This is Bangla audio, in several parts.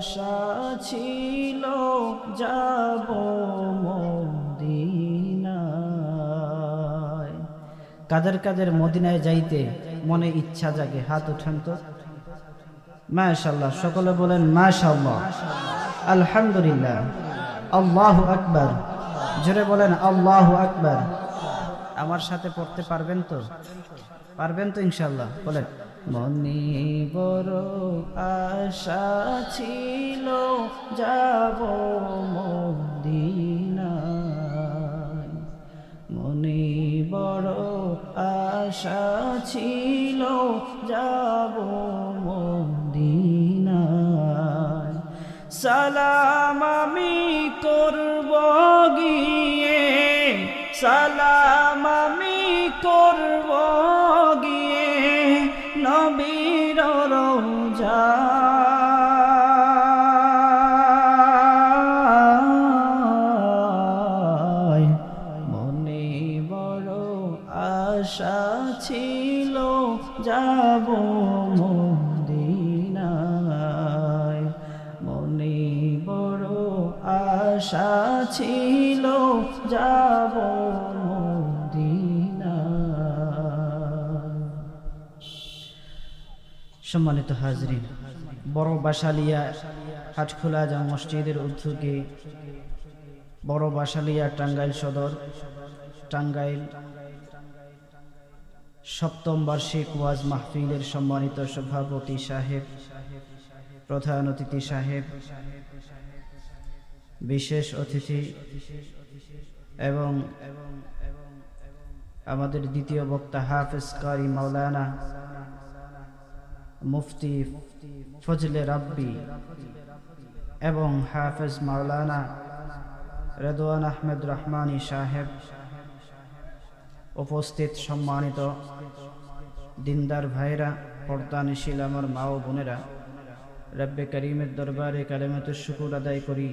আশা ছিল যাব মদিনায়। কাদের কাদের মদিনায় যাইতে মনে ইচ্ছা জাগে? হাত উঠান তো। মাশাআল্লাহ, সকলে বলেন মাশাআল্লাহ, আলহামদুলিল্লাহ, আল্লাহু আকবার। জোরে বলেন আল্লাহু আকবার। আমার সাথে পড়তে পারবেন তো? পারবেন তো ইনশাআল্লাহ? বলেন, মনে বড় আশা ছিল যাব মদিনায়। মনে বড় আশা ছিল যাব মদিনায়। সালাম আমি করব গিয়ে, সালাম আমি করব গিয়ে নবীর রওজায়। মনে বড় আশা ছিল যাব মদিনায়। মনে বড় আশা ছিল যাব মদিনায়। সম্মানিত হাজরিন, বড় বাসালিয়া হাটখোলা জামে মসজিদের উদ্যোগে বড় বাসালিয়া টাঙ্গাইল সদর, টাঙ্গাইল সপ্তম বার্ষিক ওয়াজ মাহফিলের সম্মানিত সভাপতি সাহেব, প্রধান অতিথি সাহেব, বিশেষ অতিথি এবং আমাদের দ্বিতীয় বক্তা হাফেজ কারি মাওলানা মুফতি ফজলে রাব্বি এবং হাফেজ মাওলানা রেদওয়ান আহমেদ রহমানী সাহেব, উপস্থিত সম্মানিত দিনদার ভাইরা, পর্দানিশীল আমার মা ও বোনেরা, রব্বে করিমের দরবারে কালেমাতুশ শুকর আদায় করি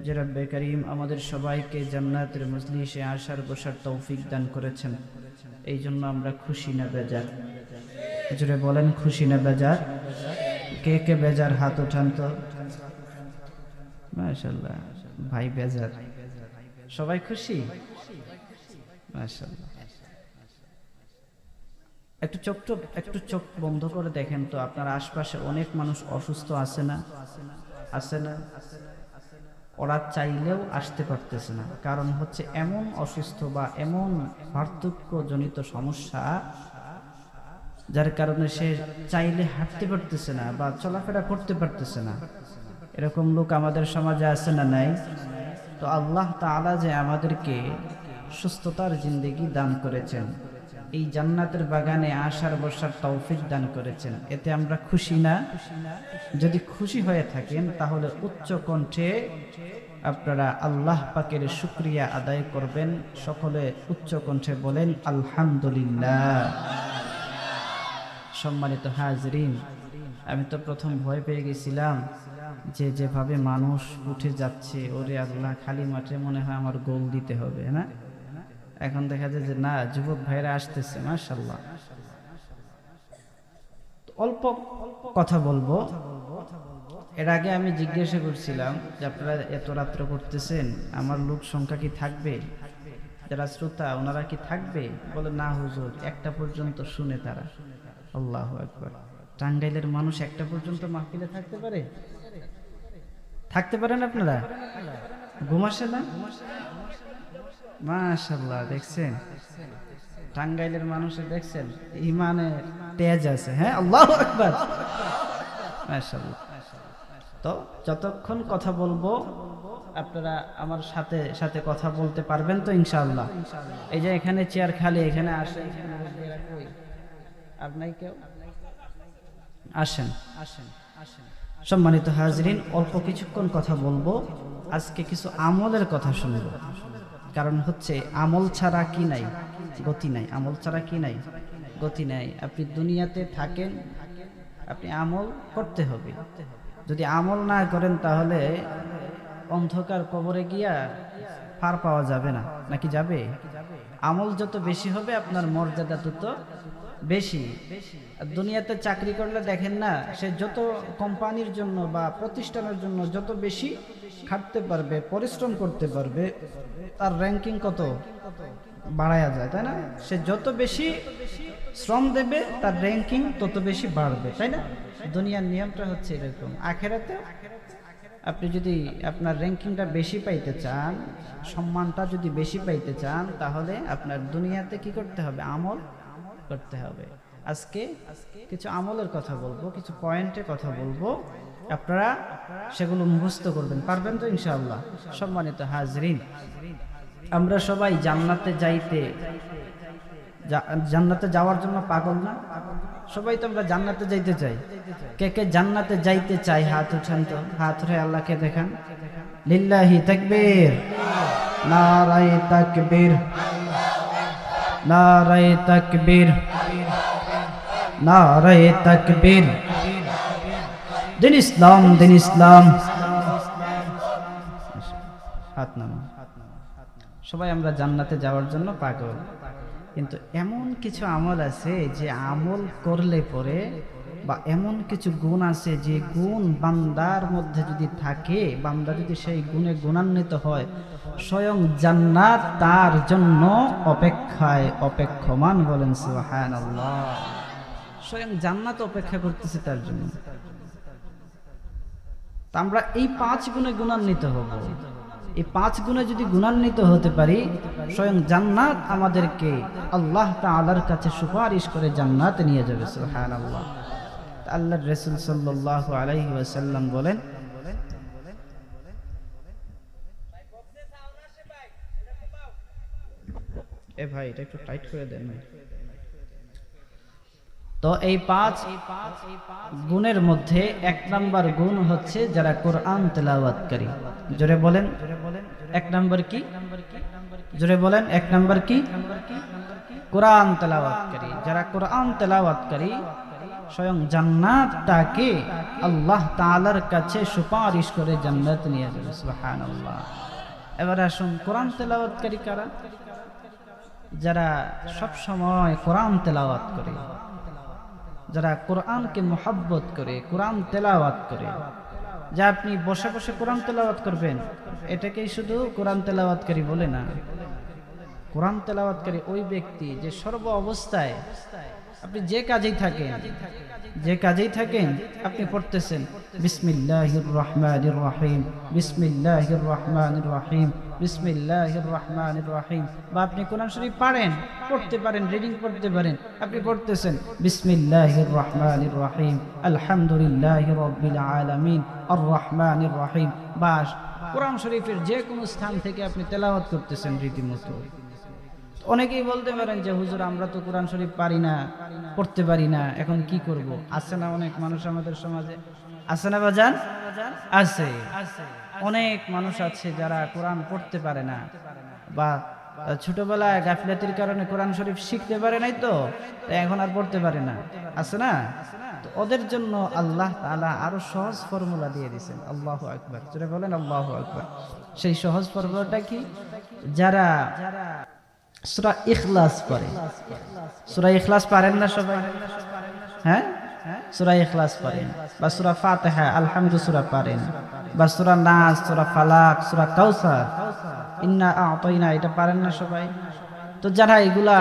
যে রব্বে করিম আমাদের সবাইকে জান্নাতের মজলিসে আসার বসার তৌফিক দান করেছেন। এই জন্য আমরা খুশি না বেজার? জোরে বলেন খুশি না বেজার? কে কে বেজার হাত উঠান তো। মাশাআল্লাহ, ভাই বেজার, সবাই খুশি? মাশাআল্লাহ। একটু চোখ বন্ধ করে দেখেন তো, আপনার আশপাশে অনেক মানুষ অসুস্থ আছে না? আছে না? ওরা চাইলেও আসতে পারতেছে না। কারণ হচ্ছে এমন অসুস্থ বা এমন বার্ধক্যজনিত সমস্যা, যার কারণে সে চাইলে হাঁটতে পারতেছে না বা চলাফেরা করতে পারতেছে না। এরকম লোক আমাদের সমাজে আছে না নাই? তো আল্লাহ তাআলা যে আমাদেরকে সুস্থতার জিন্দেগি দান করেছেন, এই জান্নাতের বাগানে আসার বসার তৌফিক দান করেছেন, এতে আমরা খুশি না? যদি খুশি হয়ে থাকেন তাহলে উচ্চ কণ্ঠে আপনারা আল্লাহ পাকের শুকরিয়া আদায় করবেন। সকলে উচ্চ কণ্ঠে বলেন আলহামদুলিল্লাহ। সম্মানিত হাজরিন, আমি তো প্রথম ভয় পেয়ে গেছিলাম যে যেভাবে মানুষ উঠে যাচ্ছে, ওরে আল্লাহ, খালি মাঠে মনে হয় আমার গোল দিতে হবে না। এখন দেখা যায় যে না, যুবক ভাইরা আসতেছে, মাশাআল্লাহ। অল্প কথা বলবো। এর আগে আমি জিজ্ঞাসা করছিলাম যে আপনারা এত রাত্র করতেছেন, আমার লোক সংখ্যা কি থাকবে? যারা শ্রোতা ওনারা কি থাকবে? বলে না হুজুর, একটা পর্যন্ত শুনে তারা। আল্লাহু আকবার। টাঙ্গাইলের মানুষ একটা পর্যন্ত মাহফিলে থাকতে পারে? থাকতে পারেন আপনারা? ঘুম আসে না? মাশাআল্লাহ, দেখছেন টাঙ্গাইলের মানুষের, দেখছেন ইমানে তেজ আছে। হ্যাঁ, আল্লাহু আকবার, মাশাআল্লাহ। তো যতক্ষণ কথা বলবো আপনারা আমার সাথে সাথে কথা বলতে পারবেন তো ইনশাআল্লাহ? এই যে এখানে চেয়ার খালি, এখানে আসেন, আর নাই কেউ? আসেন আসেন আসেন। সম্মানিত হাজরিন, অল্প কিছুক্ষণ কথা বলবো। আজকে কিছু আমলের কথা শুনব। কারণ হচ্ছে আমল ছাড়া কি নাই? গতি নাই। আমল ছাড়া কি নাই? গতি নাই। আপনি দুনিয়াতে থাকেন, আপনি আমল করতে হবে। যদি আমল না করেন তাহলে অন্ধকার কবরে গিয়া পার পাওয়া যাবে না। নাকি যাবে? আমল যত বেশি হবে আপনার মর্যাদা তত বেশি। আর দুনিয়াতে চাকরি করলে দেখেন না, সে যত কোম্পানির জন্য বা প্রতিষ্ঠানের জন্য যত বেশি খাটতে পারবে, পরিশ্রম করতে পারবে, তার র্যাঙ্কিং কত বাড়ায়া যায়, তাই না? সে যত বেশি শ্রম দেবে তার র্যাঙ্কিং তত বেশি বাড়বে, তাই না? দুনিয়ার নিয়মটা হচ্ছে এরকম। আখেরাতে আপনি যদি আপনার র্যাঙ্কিংটা বেশি পাইতে চান, সম্মানটা যদি বেশি পাইতে চান, তাহলে আপনার দুনিয়াতে কি করতে হবে? আমল করতে হবে। আজকে কিছু আমলের কথা বলবো, কিছু পয়েন্টের কথা বলবো, আপনারা সেগুলো মুখস্থ করবেন, পারবেন তো ইনশাআল্লাহ? সম্মানিত হাজরিন, আমরা সবাই জান্নাতে যাওয়ার জন্য পাগল না? সবাই তো আমরা জান্নাতে যাইতে চাই। কে কে জান্নাতে যাইতে চাই হাত উঠান তো, হাত উঠে আল্লাহকে দেখান। লিল্লাহি তাকবীর, নারায়ে তাকবীর, নারায়ে তাকবীর, নারায়ে তাকবীর। দিন ইসলাম, দিন ইসলাম। হাত নামা। সবাই আমরা জান্নাতে যাওয়ার জন্য পাগল, কিন্তু এমন কিছু আমল আছে যে আমল করলে পরে, বা এমন কিছু গুণ আছে যে গুণ বান্দার মধ্যে যদি থাকে, বান্দা যদি সেই গুণে গুণান্বিত হয়, স্বয়ং জান্নাত তার জন্য অপেক্ষমান। বলেন সুবহানাল্লাহ। স্বয়ং জান্নাত অপেক্ষা করতেছে তার জন্য। তা আমরা এই 5 গুণে গুণান্বিত হব। এই 5 গুণে যদি গুণান্বিত হতে পারি, স্বয়ং জান্নাত আমাদেরকে আল্লাহ তাআলার কাছে সুপারিশ করে জান্নাতে নিয়ে যাবে। সুবহানাল্লাহ। আল্লাহর রাসূল সাল্লাল্লাহু আলাইহি ওয়াসাল্লাম বলেন, এ ভাই এটা একটু টাইট করে দেন। তো এই 5 গুণের মধ্যে 1 নাম্বার গুণ হচ্ছে যারা কোরআন তেলাওয়াতকারী। জোরে বলেন 1 নাম্বার কি? জোরে বলেন 1 নাম্বার কি? কোরআন তেলাওয়াতকারী। যারা কোরআন তেলাওয়াতকারী, স্বয়ং জান্নাতটাকে আল্লাহ তাআলার কাছে সুপারিশ করে জান্নাত নিয়ে যাবে। সুবহানাল্লাহ। এবার আসুন, কোরআন তেলাওয়াতকারী কারা? যারা সব সময় কোরআন তেলাওয়াত করে, যারা কোরআনকে মহব্বত করে, কোরআন তেলাওয়াত করে। যা আপনি বসে বসে কোরআন তেলাওয়াত করবেন, এটাকেই শুধু কোরআন তেলাওয়াতকারী বলে না। কোরআন তেলাওয়াতকারী ওই ব্যক্তি যে সর্ব অবস্থায়, আপনি যে কাজেই থাকেন আপনি পড়তেছেন বিসমিল্লাহির রহমানির রহিম, বিসমিল্লাহির রহমানির রহিম, বিসমিল্লাহির রহমানির রহিম। বা আপনি কোরআন শরীফ পড়তে পারেন, রিডিং পড়তে পারেন, আপনি পড়তেছেন বিসমিল্লাহির রহমানির রহিম, আলহামদুলিল্লাহি রাব্বিল আলামিন, আর রহমানির রহিম। বাস, কোরআন শরীফের যে কোনো স্থান থেকে আপনি তেলাওয়াত করতেছেন রীতিমতো। অনেকেই বলতে পারেন যে হুজুর, আমরা তো কোরআন শরীফ পারি না, পড়তে পারি না, এখন কি করব? আছে না অনেক মানুষ আমাদের সমাজে? আছে না বাজান? আছে। অনেক মানুষ আছে যারা কোরআন পড়তে পারে না, বা ছোটবেলায় গাফিলাতির কারণে কোরআন শরীফ শিখতে পারে নাই, তো এখন আর পড়তে পারে না। আছে না? তো ওদের জন্য আল্লাহ তাআলা আরো সহজ ফর্মুলা দিয়ে দিয়েছেন। আল্লাহু আকবার। যারা বলেন আল্লাহু আকবার। সেই সহজ ফর্মুলাটা কি? যারা সূরা ইখলাস পড়ে। সূরা ইখলাস পারেন না সবাই? হ্যাঁ, সূরা ইখলাস পারেন, বা সূরা ফাতিহা, আলহামদু সূরা পারেন, বা সূরা নাস, সূরা ফালাক, সূরা কাউসার, ইন্না আ'তাইনা, এটা পারেন না সবাই? তো যারা এগুলা,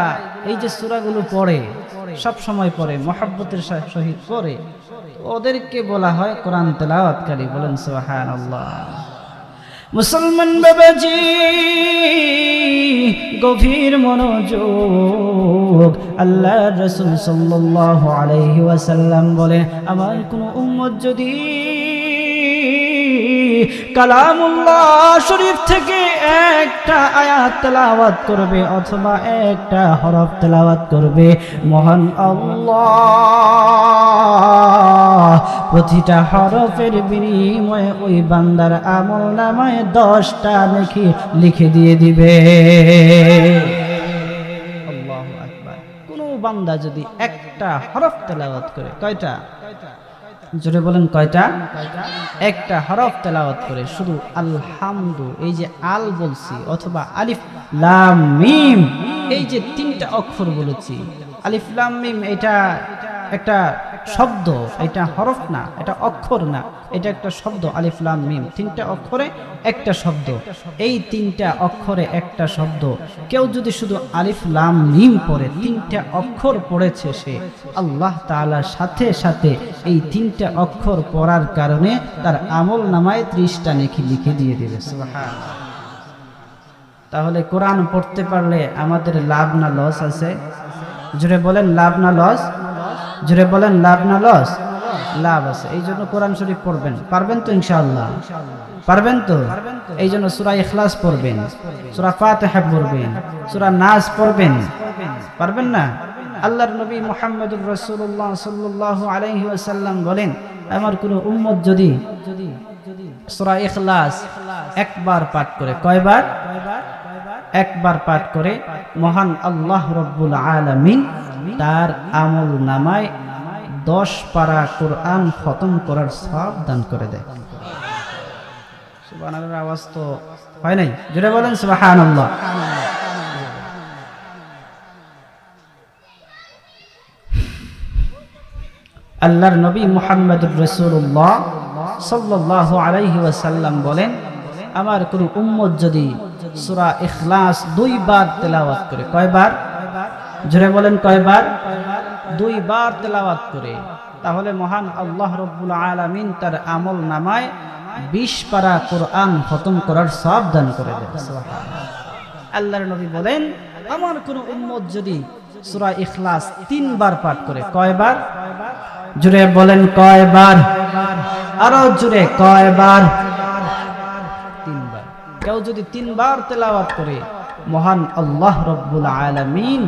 এই যে সূরাগুলো পড়ে, সব সময় পড়ে, মুহাব্বতের সহিত পড়ে, ওদেরকে বলা হয় কোরআন তেলাওয়াতকারী। বলেন সুবহানাল্লাহ। মুসলমান বাবাজি, গভীর মনোযোগ। আল্লাহর রাসূল সাল্লাল্লাহু আলাইহি ওয়াসাল্লাম বলেন, আমার কোন উম্মত যদি কালামুল্লাহ শরীফ থেকে একটা আয়াত তেলাওয়াত করবে, অথবা একটা হরফ তেলাওয়াত করবে, মহান আল্লাহ প্রতিটা হরফের বিনিময়ে ওই বান্দার আমলনামায় 10টা নেকি লিখে দিয়ে দিবে। আল্লাহু আকবার। কোন বান্দা যদি একটা হরফ তেলাওয়াত করে, কয়টা? জোরে বলেন কয়টা? একটা হরফ তেলাওয়াত করে শুধু আলহামদু, এই যে আল বলছি অথবা আলিফ লাম মিম, এই যে তিনটা অক্ষর বলেছি, আলিফ লাম মিম এটা একটা শব্দ, এটা হরফ না, এটা অক্ষর না, এটা একটা শব্দ। আলিফ লাম মিম তিনটা অক্ষরে একটা শব্দ, এই তিনটা অক্ষরে একটা শব্দ। কেউ যদি শুধু আলিফ লাম মিম পড়ে, তিনটা অক্ষর পড়েছে সে, আল্লাহ তাআলার সাথে সাথে এই তিনটা অক্ষর পড়ার কারণে তার আমল নামায় 30টা নেকি লিখে দিয়ে দেবে। সুবহানাল্লাহ। তাহলে কোরআন পড়তে পারলে আমাদের লাভ না লস আছে? জোরে বলেন লাভ না লস? জোরে বলেন লাভ না লস? লাভ আছে। এই জন্য কোরআন শরীফ পড়বেন। পারবেন তো ইনশাআল্লাহ? পারবেন তো? এই জন্য সূরা ইখলাস পড়বেন, সূরা ফাতিহা পড়বেন, সূরা নাস পড়বেন। পারবেন না? আল্লাহর নবী মুহাম্মদুর রাসূলুল্লাহ সাল্লাল্লাহু আলাইহি ওয়াসাল্লাম বলেন, আমার কোন উম্মত যদি সূরা ইখলাস একবার পাঠ করে, কয়বার? একবার পাঠ করে, মহান আল্লাহ রাব্বুল আলামিন তার আমল নামায় 10 পারা কোরআন খতম করার সওয়াব দান করে দেয়। সুবহানাল্লাহর আওয়াজ তো হয় নাই, জোরে বলেন সুবহানাল্লাহ। আল্লাহর নবী মুহাম্মদুর রাসূলুল্লাহ সাল্লাল্লাহু আলাইহি ওয়াসাল্লাম বলেন, আমার কোন উম্মত যদি সূরা ইখলাস 2 বার তেলাওয়াত করে, কয়বার? জোরে বলেন কয়বার? 2 বার তেলাওয়াত করে, তাহলে মহান আল্লাহ রাব্বুল আলামিন তার আমল নামায় 20 পারা কোরআন খতম করার সওয়াব দান করে দেন। সুবহানাল্লাহ। আল্লাহর নবী বলেন, আমার কোন উম্মত যদি সূরা ইখলাস 3 বার পাঠ করে, কয়বার? জোরে বলেন কয়বার? আরো জোরে কয়বার? 3 বার। কেউ যদি 3 বার তেলাওয়াত করে, মহান আল্লাহ রাব্বুল আলামিন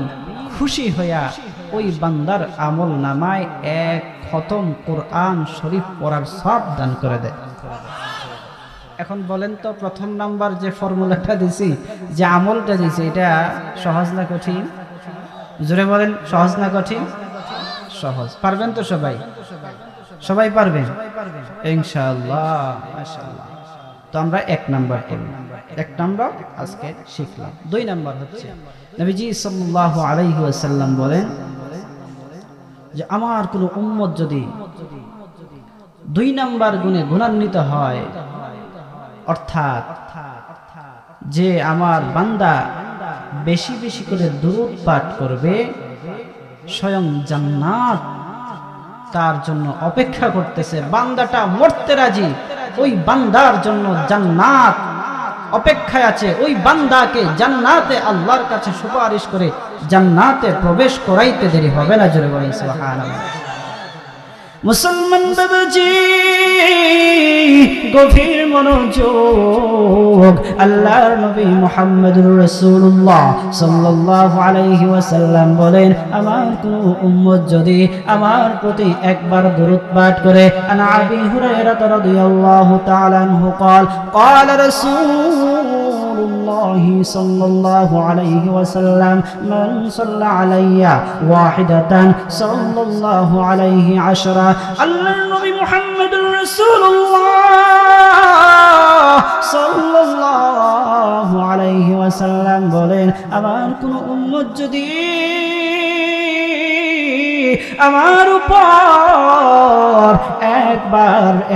খুশি হইয়া ওই বান্দার আমল নামায় 1 খতম কোরআন শরীফ পড়ার সওয়াব দান করে দেয়। এখন বলেন তো, প্রথম নাম্বার যে ফর্মুলাটা দিছি, যে আমলটা দিছি, এটা সহজ না কঠিন? জোরে বলেন সহজ না কঠিন? সহজ। পারবেন তো সবাই? সবাই পারবেন ইনশাআল্লাহ, মাশাআল্লাহ। তো আমরা 1 নাম্বার করব, 1 নাম্বার আজকে শিখলাম। 2 নাম্বার হচ্ছে, নবীজি সাল্লাল্লাহু আলাইহি ওয়াসাল্লাম বলেন যে আমার কোন উম্মত যদি 2 নাম্বার গুণে গুণান্বিত হয়, অর্থাৎ যে আমার বান্দা বেশি বেশি করে দুরূদ পাঠ করবে, স্বয়ং জান্নাত তার জন্য অপেক্ষা করতেছে। বান্দাটা মরতে রাজি, ওই বান্দার জন্য জান্নাত অপেক্ষায় আছে। ওই বান্দাকে জান্নাতে আল্লাহর কাছে সুপারিশ করে জান্নাতে প্রবেশ করাইতে দেরি হবে না। জোরে বলেন সুবহানাল্লাহ। মুসলমান বাবাজি, গভীর মনোযোগ। আল্লাহর নবী মুহাম্মদুর রাসূলুল্লাহ সাল্লাল্লাহু আলাইহি ওয়াসাল্লাম বলেন, আমার কোন উম্মত যদি আমার প্রতি একবার দরুদ পাঠ করে, আনা আবি হুরায়রা রাদিয়াল্লাহু তাআলা আনহু قال قال رسول الله صلى الله عليه وسلم من صلى علي واحدة صلى الله عليه عشرة। আল্লাহর নবী মুহাম্মদুর রাসূলুল্লাহ সাল্লাল্লাহু আলাইহি ওয়াসাল্লাম বলেন, আমার কোন উম্মত যদি আমার উপর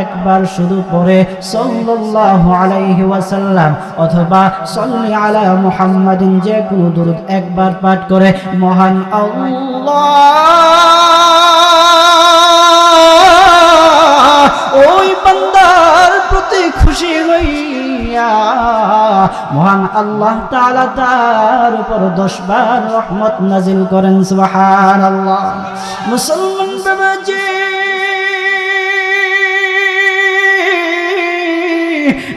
একবার শুধু পড়ে সাল্লাল্লাহু আলাইহি ওয়াসাল্লাম অথবা সাল্লি আলা মুহাম্মাদিন, যে কোনো দরুদ একবার পাঠ করে, মহান আল্লাহ ওই বান্দার প্রতি খুশি হইয়া মহান আল্লাহ তাআলা তার উপর 10 বার রহমত নাজিল করেন। সুবহানাল্লাহ। মুসলমান বাবাজি,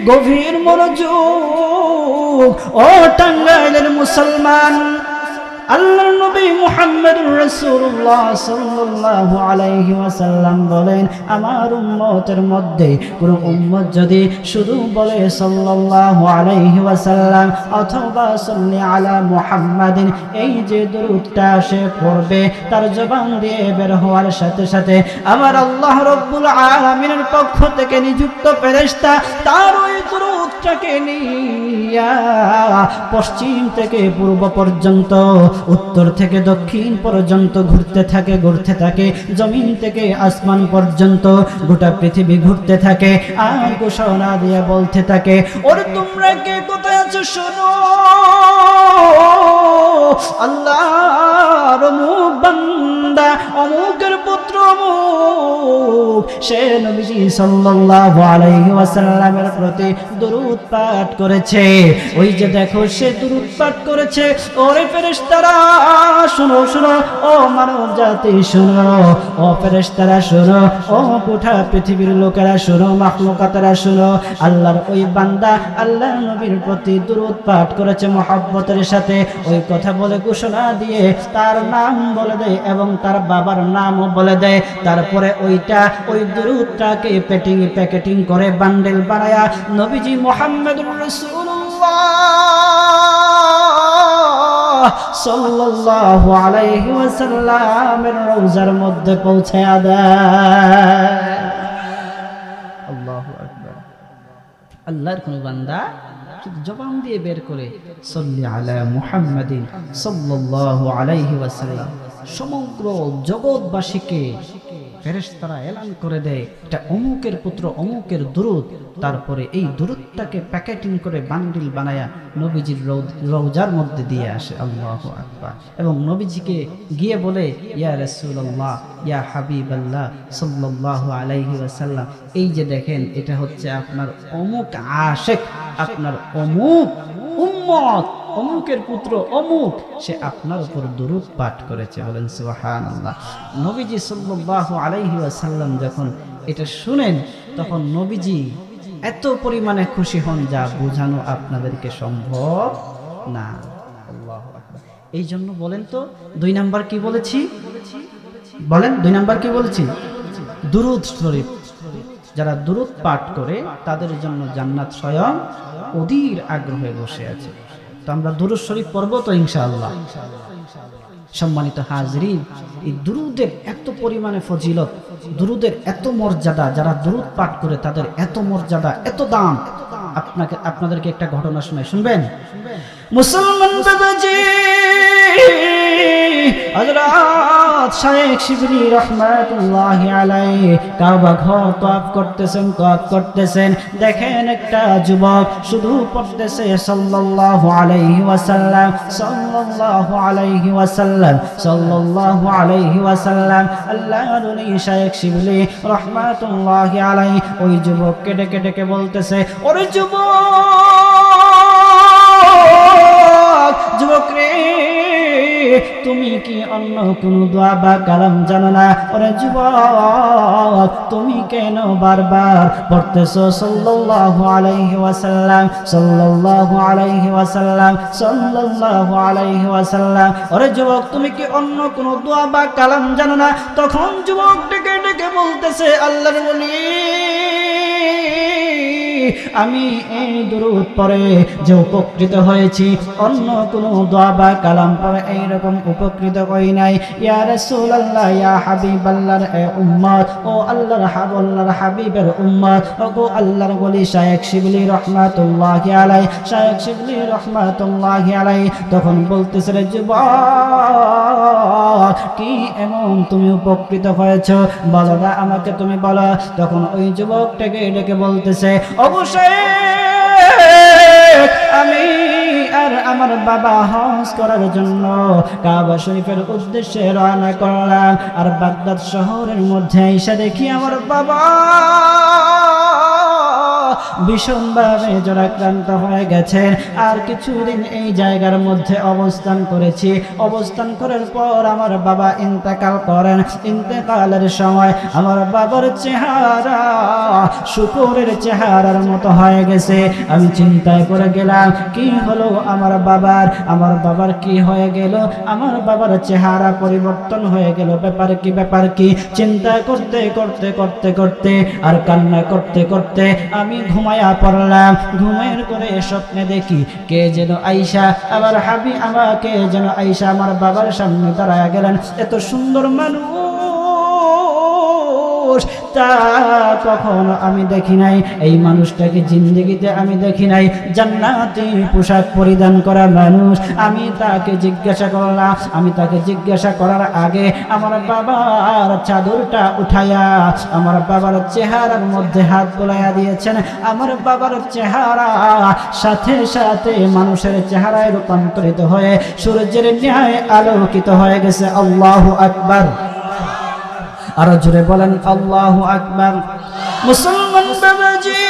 গভীর মনোযোগ। ও টাঙ্গাইলের মুসলমান, আল্লাহর নবী মুহাম্মদুর রাসূলুল্লাহ সাল্লাল্লাহু আলাইহি ওয়াসাল্লাম বলেন, আমার উম্মতের মধ্যে কোন উম্মত যদি শুধু বলে সাল্লাল্লাহু আলাইহি ওয়াসাল্লাম অথবা সাল্লি আলা মুহাম্মাদিন, এই যে দরুদটা সে পড়বে, তার জবান দিয়ে বের হওয়ার সাথে সাথে আমার আল্লাহ রাব্বুল আলামিনের পক্ষ থেকে নিযুক্ত ফেরেশতা তার ওই দরুদটাকে নিয়া পশ্চিম থেকে পূর্ব পর্যন্ত, উত্তর থেকে দক্ষিণ পর্যন্ত ঘুরতে থাকে, জমিন থেকে আসমান পর্যন্ত গোটা পৃথিবী ঘুরতে থাকে, আর ঘোষণা দিয়ে বলতে থাকে, ওরে তোমরা কে কোথায় আছো শোনো, আল্লাহর অমুক বান্দা অমুকের পুত্র অমুক সে নবীজি সাল্লাল্লাহু আলাইহি ওয়াসাল্লামের প্রতি দরুদ পাঠ করেছে। ওই যে দেখো সে দরুদ পাঠ করেছে, ওরে ফেরেশতারা শোনো শোনো, ও মানব জাতি শোনো, ও ফেরেশতারা শোনো, ও গোটা পৃথিবীর লোকেরা শোনো, মাখলুকাতেরা শোনো, আল্লাহর ওই বান্দা আল্লাহর নবীর প্রতি দরুদ পাঠ করেছে মহব্বতের সাথে। ওই কথা বলে ঘোষণা দিয়ে তার নাম বলে দেয় এবং তার বাবার নামও বলে দেয়। তারপরে ওই দরুদটাকে প্যাকেটিং করে বান্ডেল বানায়া নবীজি মুহাম্মদুর রাসূলুল্লাহ সাল্লাল্লাহু আলাইহি ওয়াসাল্লামের রওজার মধ্যে পৌঁছায়া দেয়। আল্লাহু আকবার। আল্লাহর কোন বান্দা জবান দিয়ে বের করে সাল্লি আলা মুহাম্মাদিন সাল্লাল্লাহু আলাইহি ওয়াসাল্লাম, সমগ্র জগৎবাসীকে ফেরেশতারা এলান করে দেয় এটা অমুকের পুত্র অমুকের দুরুদ। তারপরে এই দুরুদটাকে প্যাকেটিং করে বান্ডিল বানায়া নবীজির রওজার মধ্যে দিয়ে আসে। আল্লাহু আকবার। এবং নবীজিকে গিয়ে বলে, ইয়া রাসূলুল্লাহ ইয়া হাবিবাল্লাহ সাল্লাল্লাহু আলাইহি ওয়াসাল্লাম, এই যে দেখেন এটা হচ্ছে আপনার অমুক আশিক, আপনার অমুক উম্মত, অমুকের পুত্র অমুক, সে আপনার উপর দরুদ পাঠ করেছে। বলেন সুবহানাল্লাহ। নবীজি সাল্লাল্লাহু আলাইহি ওয়াসাল্লাম যখন এটা শুনেন তখন নবীজি এত পরিমাণে খুশি হন যা বোঝানো আপনাদেরকে সম্ভব না। আল্লাহু আকবার। এই জন্য বলেন তো 2 নাম্বার কি বলেছি? বলেন 2 নাম্বার কি বলেছি? দুরূদ শরীফ। যারা দুরূদ পাঠ করে তাদের জন্য জান্নাত স্বয়ং অধীর আগ্রহে বসে আছে। তো আমরা দুরূদ শরীফ পড়ব তো ইনশাআল্লাহ। সম্মানিত হাজরিন, এই দুরূদের এত পরিমাণে ফজিলত, দুরূদের এত মর্যাদা, যারা দুরূদ পাঠ করে তাদের এত মর্যাদা, এত দাম। আপনাদেরকে একটা ঘটনা শোনাই, শুনবেন? মুসলমান বাবাজি হযরত শাইখ শিবলি রাহমাতুল্লাহি আলাইহি কাবা ঘর তওয়াফ করতেছেন। দেখেন একটা যুবক শুধু পড়তেছে সাল্লাল্লাহু আলাইহি ওয়াসাল্লাম, সাল্লাল্লাহু আলাইহি ওয়াসাল্লাম, সাল্লাল্লাহু আলাইহি ওয়াসাল্লাম। আল্লাহর ওলি শাইখ শিবলি রাহমাতুল্লাহি আলাইহি ওই যুবককে ডেকে বলতেছে, ওরে যুবক রে, তুমি কি অন্য কোন দোয়া বা কালাম জানো না? ওরে যুবক, তুমি কেন বারবার পড়তেছো সাল্লাল্লাহু আলাইহি ওয়াসাল্লাম, সাল্লাল্লাহু আলাইহি ওয়াসাল্লাম, সাল্লাল্লাহু আলাইহি ওয়াসাল্লাম? ওরে যুবক, তুমি কি অন্য কোন দোয়া বা কালাম জানো না? তখন যুবক ডেকে বলতেছে, আল্লাহর ওলি, আমি এই দুরূদ পড়ে যে উপকৃত হয়েছি, অন্য কোন দোয়া বা কালাম পড়ে এইরকম উপকৃত হই নাই। ইয়া রাসূলুল্লাহ, ইয়া হাবিবাল্লাহর উম্মত, ও আল্লাহর হাবিবের উম্মত, ও গো আল্লাহর ওলি শাইখ শিবলি রাহমাতুল্লাহি আলাইহি, শাইখ শিবলি রাহমাতুল্লাহি আলাইহি তখন বলতেছে, রে যুবক, কি এমন তুমি উপকৃত হয়েছো, বলো না আমাকে, তুমি বলো। তখন ওই যুবকটাকে ডেকে বলতেছে, অবশ্যই আমি আর আমার বাবা হজ করার জন্য কাবা শরীফের উদ্দেশ্যে রওনা করলাম, আর বাগদাদ শহরের মধ্যে এসে দেখি আমার বাবা ভীষণভাবে জ্বরাক্রান্ত হয়ে গেছেন। আর কিছুদিন এই জায়গার মধ্যে অবস্থান করেছি। অবস্থান করার পর আমার বাবা ইন্তেকাল করেন। ইন্তেকালের সময় আমার বাবার চেহারা শুকরের চেহারার মতো হয়ে গেছে। আমি চিন্তায় পড়ে গেলাম, কি হলো আমার বাবার কি হয়ে গেল? আমার বাবার চেহারা পরিবর্তন হয়ে গেল, ব্যাপার কি? চিন্তা করতে করতে করতে করতে আর কান্না করতে করতে আমি ঘুমায়া পড়লাম। ঘুমের করে স্বপ্নে দেখি কে যেন আইসা আবার আমাকে যেন আইসা আমার বাবার সামনে দাঁড়ায়া গেলেন। এত সুন্দর মানুষ তা কখনো আমি দেখি নাই। এই মানুষটাকে জিন্দেগিতে আমি দেখি নাই। জান্নাতি পোশাক পরিধান করা মানুষ। আমি তাকে জিজ্ঞাসা করলাম। আমি তাকে জিজ্ঞাসা করার আগে আমার বাবার চাদরটা উঠাইয়া আমার বাবার চেহারার মধ্যে হাত বোলাইয়া দিয়েছেন। আমার বাবার চেহারা সাথে সাথে মানুষের চেহারায় রূপান্তরিত হয়ে সূর্যের ন্যায় আলোকিত হয়ে গেছে। আল্লাহু আকবার। আরো জোরে বলেন আল্লাহু আকবার। মুসলমান বাবাজি,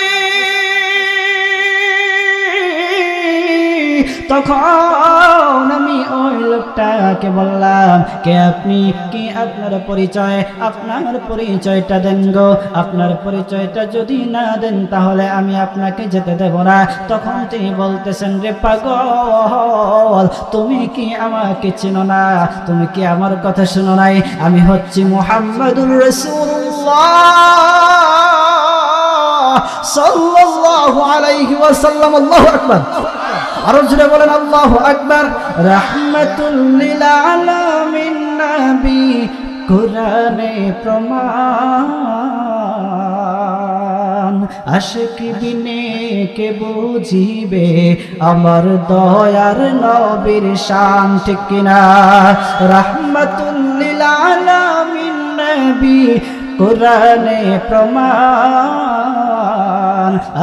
তখন আমি ওই লোকটাকে বললাম, কে আপনি? কি আপনার পরিচয়? আপনার পরিচয়টা দেন গো। আপনার পরিচয়টা যদি না দেন তাহলে আমি আপনাকে যেতে দেব না। তখন তিনি বলতেছেন, রে পাগল, তুমি কি আমাকে চেনো না? তুমি কি আমার কথা শুনো নাই? আমি হচ্ছি মুহাম্মাদুর রাসূলুল্লাহ সাল্লাল্লাহু আলাইহি ওয়াসাল্লাম। আল্লাহু আকবার। আরো জোরে বলেন আল্লাহু আকবার। রাহমাতুল লিল আলামিন নবী কোরআনে প্রমাণ। আশিক বিনে কে বুঝিবে আমার দয়ার নবীর শান, ঠিক কিনা? রাহমাতুল লিল আলামিন নবী কোরআনে প্রমাণ।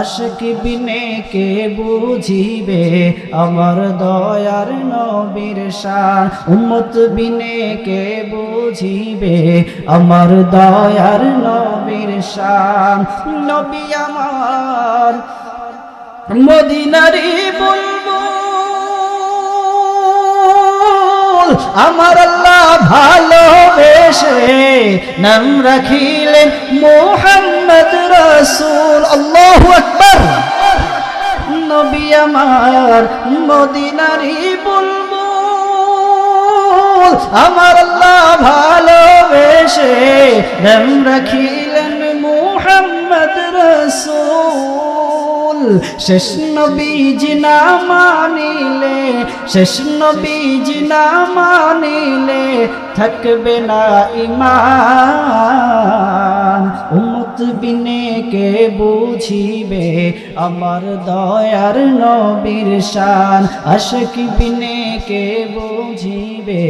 আশিক বিনে কে বুঝিবে আমার দয়ার নবীর শান। উম্মত বিনে কে বুঝিবে আমার দয়ার নবীর শান। নবী আমার মদিনারি বুলবুল, আমার আল্লাহ ভালোবেসে নাম রাখিলেন মুহাম্মদ রাসূল। আল্লাহু আকবার। নবী আমার মদিনারি বুলবুল, আমার আল্লাহ ভালোবেসে নাম রাখিলেন মুহাম্মদ রাসূল। শেষ নবীজি না মানিলে, শেষ নবীজি না মানিলে থাকবে না ঈমান। উম্মত বিনে কে বুঝিবে আমার দয়ার নবীর শান। আশিক বিনে কে বুঝিবে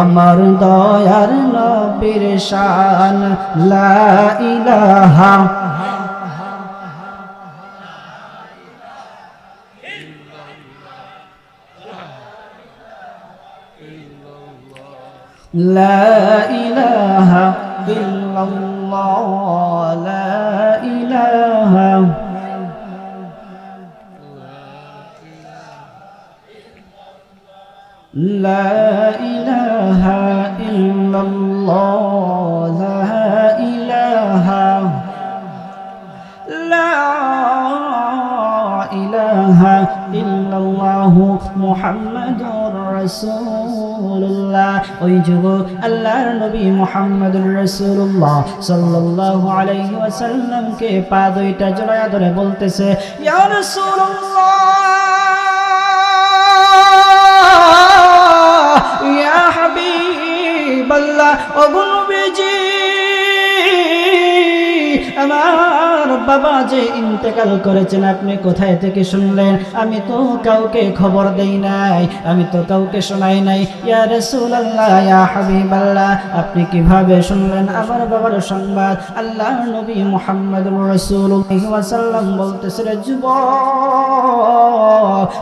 আমার দয়ার নবীর শান। লা ইলাহা لا إله إلا الله لا إله لا إله إلا الله لا إله لا إله إلا الله محمد রাসূলুল্লাহ। ওই যুবক আল্লাহর নবী মুহাম্মদুর রাসূলুল্লাহ সাল্লাল্লাহু আলাইহি ওয়াসাল্লামকে পা দুইটা জড়ায়া ধরে বলতেছে, ইয়া রাসূলুল্লাহ, ইয়া হাবিবাল্লাহ, ও নবীজি, আমার বাবা যে ইন্তেকাল করেছেন আপনি কোথায় থেকে শুনলেন? আমি তো কাউকে খবর দেই নাই, আমি তো কাউকে শোনাই নাই। ইয়া রাসূলুল্লাহ, ইয়া হাবিবাল্লাহ, আপনি কিভাবে শুনলেন আমার বাবার সংবাদ? আল্লাহর নবী মুহাম্মদুর রাসূলুল্লাহ সাল্লাম বলতেছে, রে যুবক,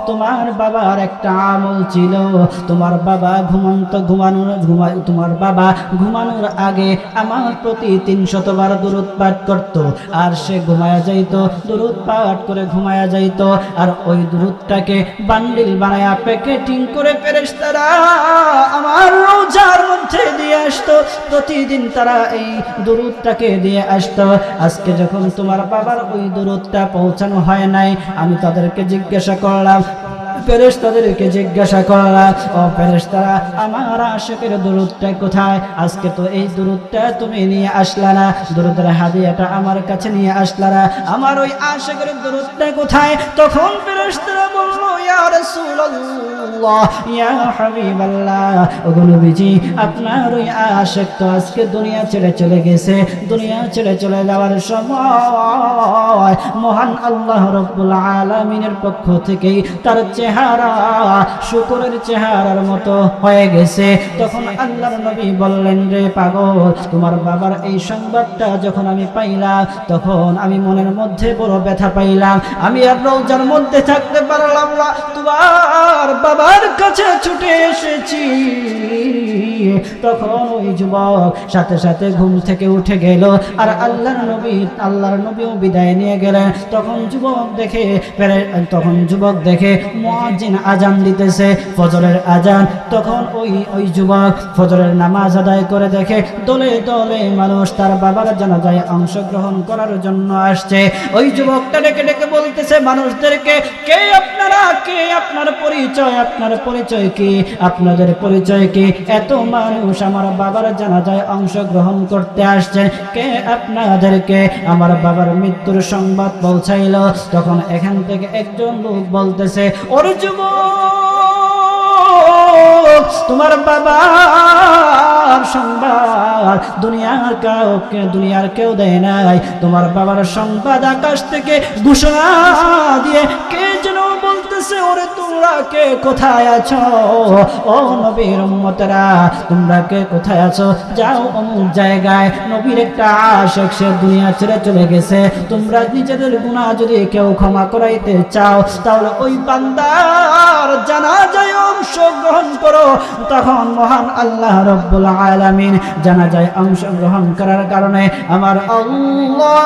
তোমার বাবার একটা আমল ছিল। তোমার বাবা ঘুমানোর আগে আমার প্রতি 300 বার দুরূদ পাঠ করত। আর সে ঘুমায়া যাইতো, দুরূদ পাঠ করে ঘুমায়া যাইতো। আর ওই দুরূদটাকে বান্ডিল বানায়া প্যাকেটিং করে ফেরেশতারা আমার রোজার মধ্যে দিয়ে আসতো। প্রতিদিন তারা এই দুরূদটাকে দিয়ে আসতো। আজকে যখন তোমার বাবার ওই দুরূদটা পৌঁছানো হয় নাই, আমি তাদেরকে জিজ্ঞাসা করলাম, ফেরেশতাদেরকে জিজ্ঞাসা করলাম, ও ফেরেশতারা, আমার আশিকের দুরূদটা কোথায়? আজকে তো এই দুরূদটা তুমি নিয়ে আসলা না, দুরূদের হাদিয়াটা আমার কাছে নিয়ে আসলা না, আমার ওই আশিকের দুরূদটা কোথায়? তখন ফেরেশতারা বলল, ইয়া রাসূলুল্লাহ, ইয়া হাবিবাল্লাহ, ওগো নবীজি, আপনার ওই আশিক তো আজকে দুনিয়া ছেড়ে চলে গেছে। দুনিয়া ছেড়ে চলে যাওয়ার সময় মহান আল্লাহ রাব্বুল আলামিনের পক্ষ থেকেই তার চেহারা শুকরের চেহারার মতো হয়ে গেছে। তখন আল্লাহর নবী বললেন, রে পাগল, তোমার বাবার এই সংবাদটা যখন আমি পাইলাম, তখন আমি মনের মধ্যে বড় ব্যথা পাইলাম। আমি আর রোজার মধ্যে থাকতে পারলাম না, তোমার বাবার কাছে ছুটে এসেছি। তখন ওই যুবক সাথে সাথে ঘুম থেকে উঠে গেল, আর আল্লাহর নবীও বিদায় নিয়ে গেলেন। তখন যুবক দেখে মুয়াজ্জিন আজান দিতেছে, ফজরের আজান। তখন ওই যুবক ফজরের নামাজ আদায় করে দেখে দলে দলে মানুষ তার বাবার জানাজায় অংশগ্রহণ করার জন্য আসছে। ওই যুবকটা ডেকে ডেকে বলতেছে মানুষদেরকে, কে আপনারা, কে আপনার পরিচয়, আপনার পরিচয় কি, আপনাদের পরিচয় কি? এত মানুষ আমার বাবার জানাজায় অংশগ্রহণ করতে আসছেন, কে আপনাদেরকে আমার বাবার মৃত্যুর সংবাদ পৌঁছাইল? তখন এখান থেকে একজন লোক বলতেছে, ওরে যুবক, তোমার বাবার সংবাদ দুনিয়ার কেউ দেয় নাই। তোমার বাবার সংবাদ আকাশ থেকে ঘোষণা দিয়ে কে যেন বলতেছে, ওরে তোমরা কে কোথায় আছো? ও নবীর উম্মতেরা, তোমরা কে কোথায় আছো? যাও অমুক জায়গায়, নবীর একটা আশিক সে দুনিয়া ছেড়ে চলে গেছে। তোমরা নিজেদের গুনাহ যদি কেউ ক্ষমা করাইতে চাও, তাহলে ওই বান্দার জানাজায় অংশগ্রহণ করো। তখন মহান আল্লাহ রাব্বুল আলামিন জানাজায় অংশগ্রহণ করার কারণে আমার আল্লাহ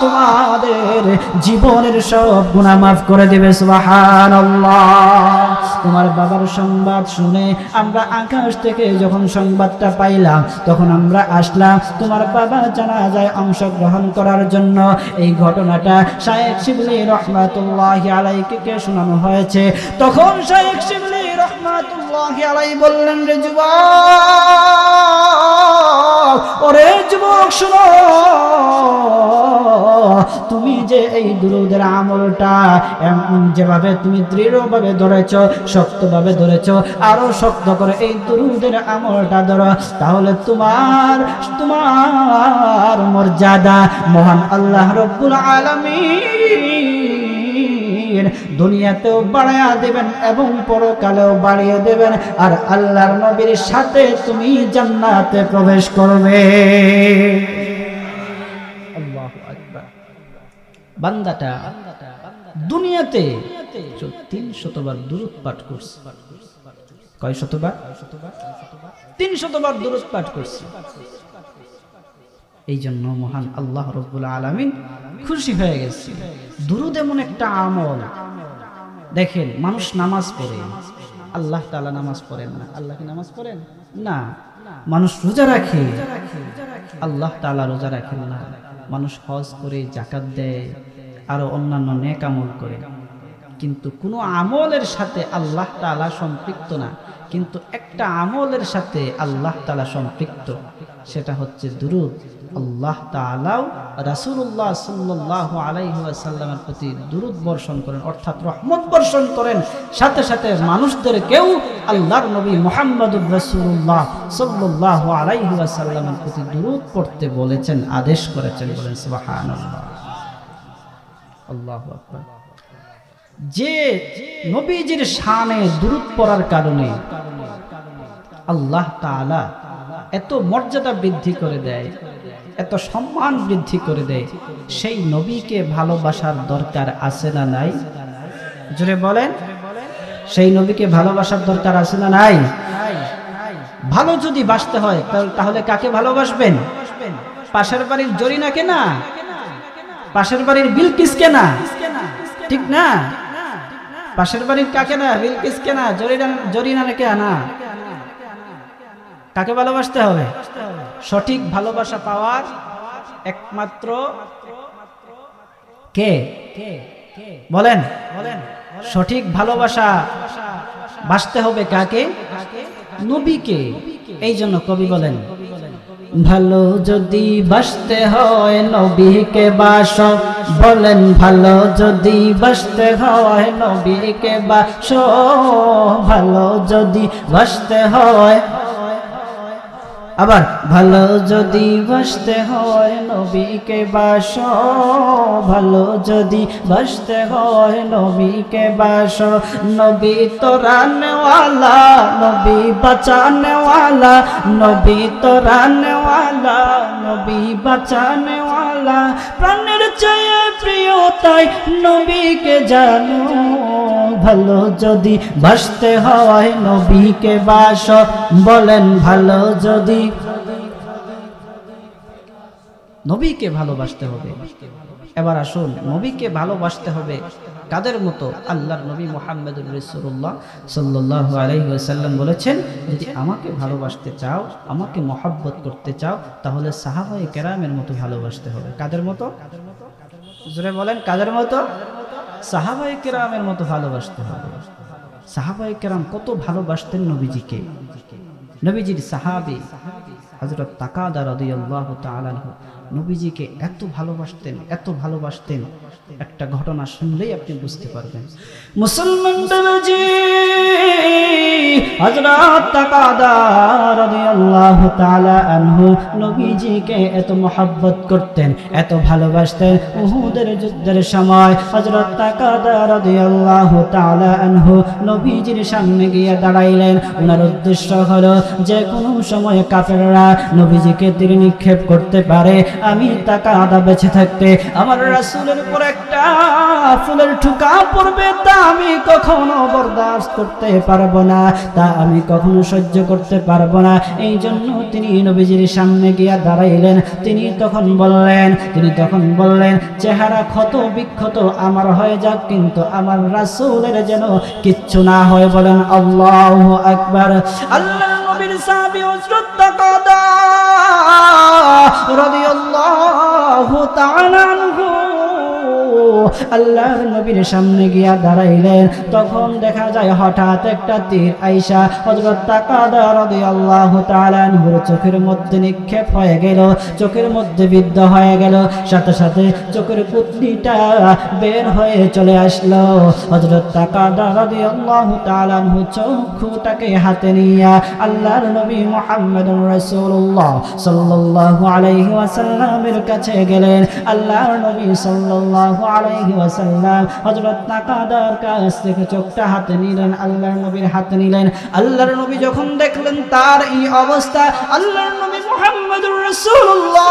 তোমাদের জীবনের সব গুনাহ মাফ করে দিবে। সুবহানাল্লাহ। তোমার বাবার সংবাদ শুনে আমরা আকাশ থেকে যখন সংবাদটা পাইলাম, তখন আমরা আসলাম তোমার বাবা জানাজায় অংশগ্রহণ করার জন্য। এই ঘটনাটা শায়েখ শিবলি রহমাতুল্লাহি আলাইহিকে শোনানো হয়েছে। তখন শায়েখ শিবলি রহমাতুল্লাহি আলাইহি বললেন, রে যুবক, ওরে যুবক, শোনো, তুমি যে এই দুরূদের আমলটা যেভাবে তুমি দৃঢ়ভাবে ধরেছ, শক্তভাবে ধরেছ, আরো শক্ত করে এই দুরূদের আমলটা ধরো, তাহলে তোমার মর্যাদা মহান আল্লাহ রাব্বুল আলামিন দুনিয়াতেও বাড়াইয়া দেবেন এবং পরকালেও বাড়িয়ে দেবেন। আর আল্লাহর নবীর সাথে তুমি জান্নাতে প্রবেশ করবে। বান্দাটা দুনিয়াতে 300 বার দুরূদ পাঠ করছে। কয় শতবার? 300 বার দুরূদ পাঠ করছে। এই জন্য মহান আল্লাহ রাব্বুল আলামিন খুশি হয়ে গেছে। দুরূদ এমন একটা আমল, দেখেন মানুষ নামাজ পড়ে, আল্লাহ তাআলা নামাজ পড়েন না। আল্লাহ কি নামাজ পড়েন না? মানুষ রোজা রাখে, আল্লাহ তাআলা রোজা রাখেন না। মানুষ হজ করে, যাকাত দেয়, আরো অন্যান্য নেক আমল করে, কিন্তু কোনো আমলের সাথে আল্লাহ তাআলা সম্পৃক্ত না। কিন্তু একটা আমলের সাথে আল্লাহ তাআলা সম্পৃক্ত, সেটা হচ্ছে দুরূদ। আল্লাহ তাআলাও রাসূলুল্লাহ সাল্লাল্লাহু আলাইহি ওয়াসাল্লামের প্রতি দুরূদ বর্ষণ করেন, অর্থাৎ রহমত বর্ষণ করেন। সাথে সাথে মানুষদেরকেও আল্লাহর নবী মুহাম্মদুর রাসূলুল্লাহ সাল্লাল্লাহু আলাইহি ওয়াসাল্লামের প্রতি দুরূদ পড়তে বলেছেন, আদেশ করেছেন। বলেন সুবহানাল্লাহ, আল্লাহু আকবার। যে নবীজির শানে দুরূদ পড়ার কারণে আল্লাহ তাআলা এত মর্যাদা বৃদ্ধি করে দেয়, এত সম্মান বৃদ্ধি করে দেয়, সেই নবীকে ভালোবাসার দরকার আছে না নাই? জোরে বলেন, সেই নবীকে ভালোবাসার দরকার আছে না নাই? ভালো যদি বাসতে হয় তাহলে কাকে ভালোবাসবেন? পাশের বাড়ির জরিনাকে না, পাশের বাড়ির বিলকিসকে না, ঠিক না? পাশের বাড়ির কাকে না, বিলকিসকে না, জরিনাকে না। কাকে ভালোবাসতে হবে? সঠিক ভালোবাসা পাওয়ার একমাত্র কে বলেন? সঠিক ভালোবাসা বাসতে হবে কাকে? নবীকে। এই জন্য কবি বলেন, ভালো যদি বাসতে হয় নবীকে বাসো, বলেন ভালো যদি বাসতে হয় নবীকে বাসো, ভালো যদি বাসতে হয়, আবার ভালো যদি বাসতে হয় নবীকে বাসো, ভালো যদি বাসতে হয় নবীকে বাসো। নবী তোরানেওয়ালা, নবী বাঁচানেওয়ালা, নবী তোরানেওয়ালা, নবী বাঁচানেওয়ালা, প্রাণের চেয়ে প্রিয় তাই নবীকে জানো, ভালো যদি বাসতে হয় নবীকে বাসো, বলেন ভালো যদি। নবীকে ভালোবাসতে হবে। এবার আসুন, নবীকে ভালোবাসতে হবে কাদের মতো? আল্লাহর নবী মুহাম্মদুর রাসূলুল্লাহ সাল্লাল্লাহু আলাইহি ওয়াসাল্লাম বলেছেন, যদি আমাকে ভালোবাসতে চাও, আমাকে মহব্বত করতে চাও, তাহলে সাহাবায়ে কেরামের মতো ভালোবাসতে হবে। কাদের মতো? জোরে বলেন, কাদের মতো? সাহাবায়ে কেরামের মতো ভালোবাসতে হবে। সাহাবায়ে কেরাম কত ভালোবাসতেন নবীজিকে। নবীজির সাহাবী হযরত তাকাদা রাদিয়াল্লাহু তাআলা আনহু নবীজিকে এত ভালোবাসতেন, এত ভালোবাসতেন, একটা ঘটনা শুনলেই আপনি বুঝতে পারবেন। মুসলমান নবীজি হযরত তাকাদা রাদিয়াল্লাহু তাআলা আনহু নবীজিকে এত মহব্বত করতেন, এত ভালোবাসতেন। উহুদের যুদ্ধের সময় হযরত তাকাদা রাদিয়াল্লাহু তাআলা আনহু নবীজির সামনে গিয়ে দাঁড়াইলেন। ওনার উদ্দেশ্য হলো যে কোনো সময় কাফেররা নবীজিকে তীর নিক্ষেপ করতে পারে, আমি তাকাদা বেঁচে থাকতে আমার রাসূলের উপর একটা ফুলের ঠুকা পড়বে, তা আমি কখনো বরদাস্ত করতে পারবো না, তা আমি কখনো সহ্য করতে পারবো না। এই জন্য তিনি নবীজির সামনে গিয়া দাঁড়াইলেন। তিনি তখন বললেন, চেহারা ক্ষত বিক্ষত আমার হয়ে যাক, কিন্তু আমার রাসূলের যেন কিচ্ছু না হয়। বলেন আল্লাহু আকবার। আল্লাহর নবীর সাহাবী হযরত তাকাদা রাদিয়াল্লাহু তাআলা আনহু আল্লাহর নবীর সামনে গিয়া দাঁড়াইলেন। তখন দেখা যায় হঠাৎ একটা তীর আইসা হযরত তাকাদা রাদিয়াল্লাহু তাআলা আনহুর চোখের মধ্যে নিক্ষেপ হয়ে গেল, চোখের মধ্যে বিদ্ধ হয়ে গেল। সাথে সাথে চোখের পুতলিটা বের হয়ে চলে আসলো। হযরত তাকাদা রাদিয়াল্লাহু তাআলা আনহু চক্ষুটাকে হাতে নিয়ে আল্লাহর নবী মুহাম্মদুর রাসূলুল্লাহ সাল্লাল্লাহু আলাইহি ওয়াসাল্লামের কাছে গেলেন। আল্লাহর নবী সাল্লাল্লাহু আলাইহি ওয়াসাল্লাম হযরত তাকাদার কাছ থেকে চোখটা হাতে নিলেন, আল্লাহর নবীর হাতে নিলেন। আল্লাহর নবী যখন দেখলেন তার এই অবস্থা, আল্লাহর নবী মুহাম্মদুর রাসূলুল্লাহ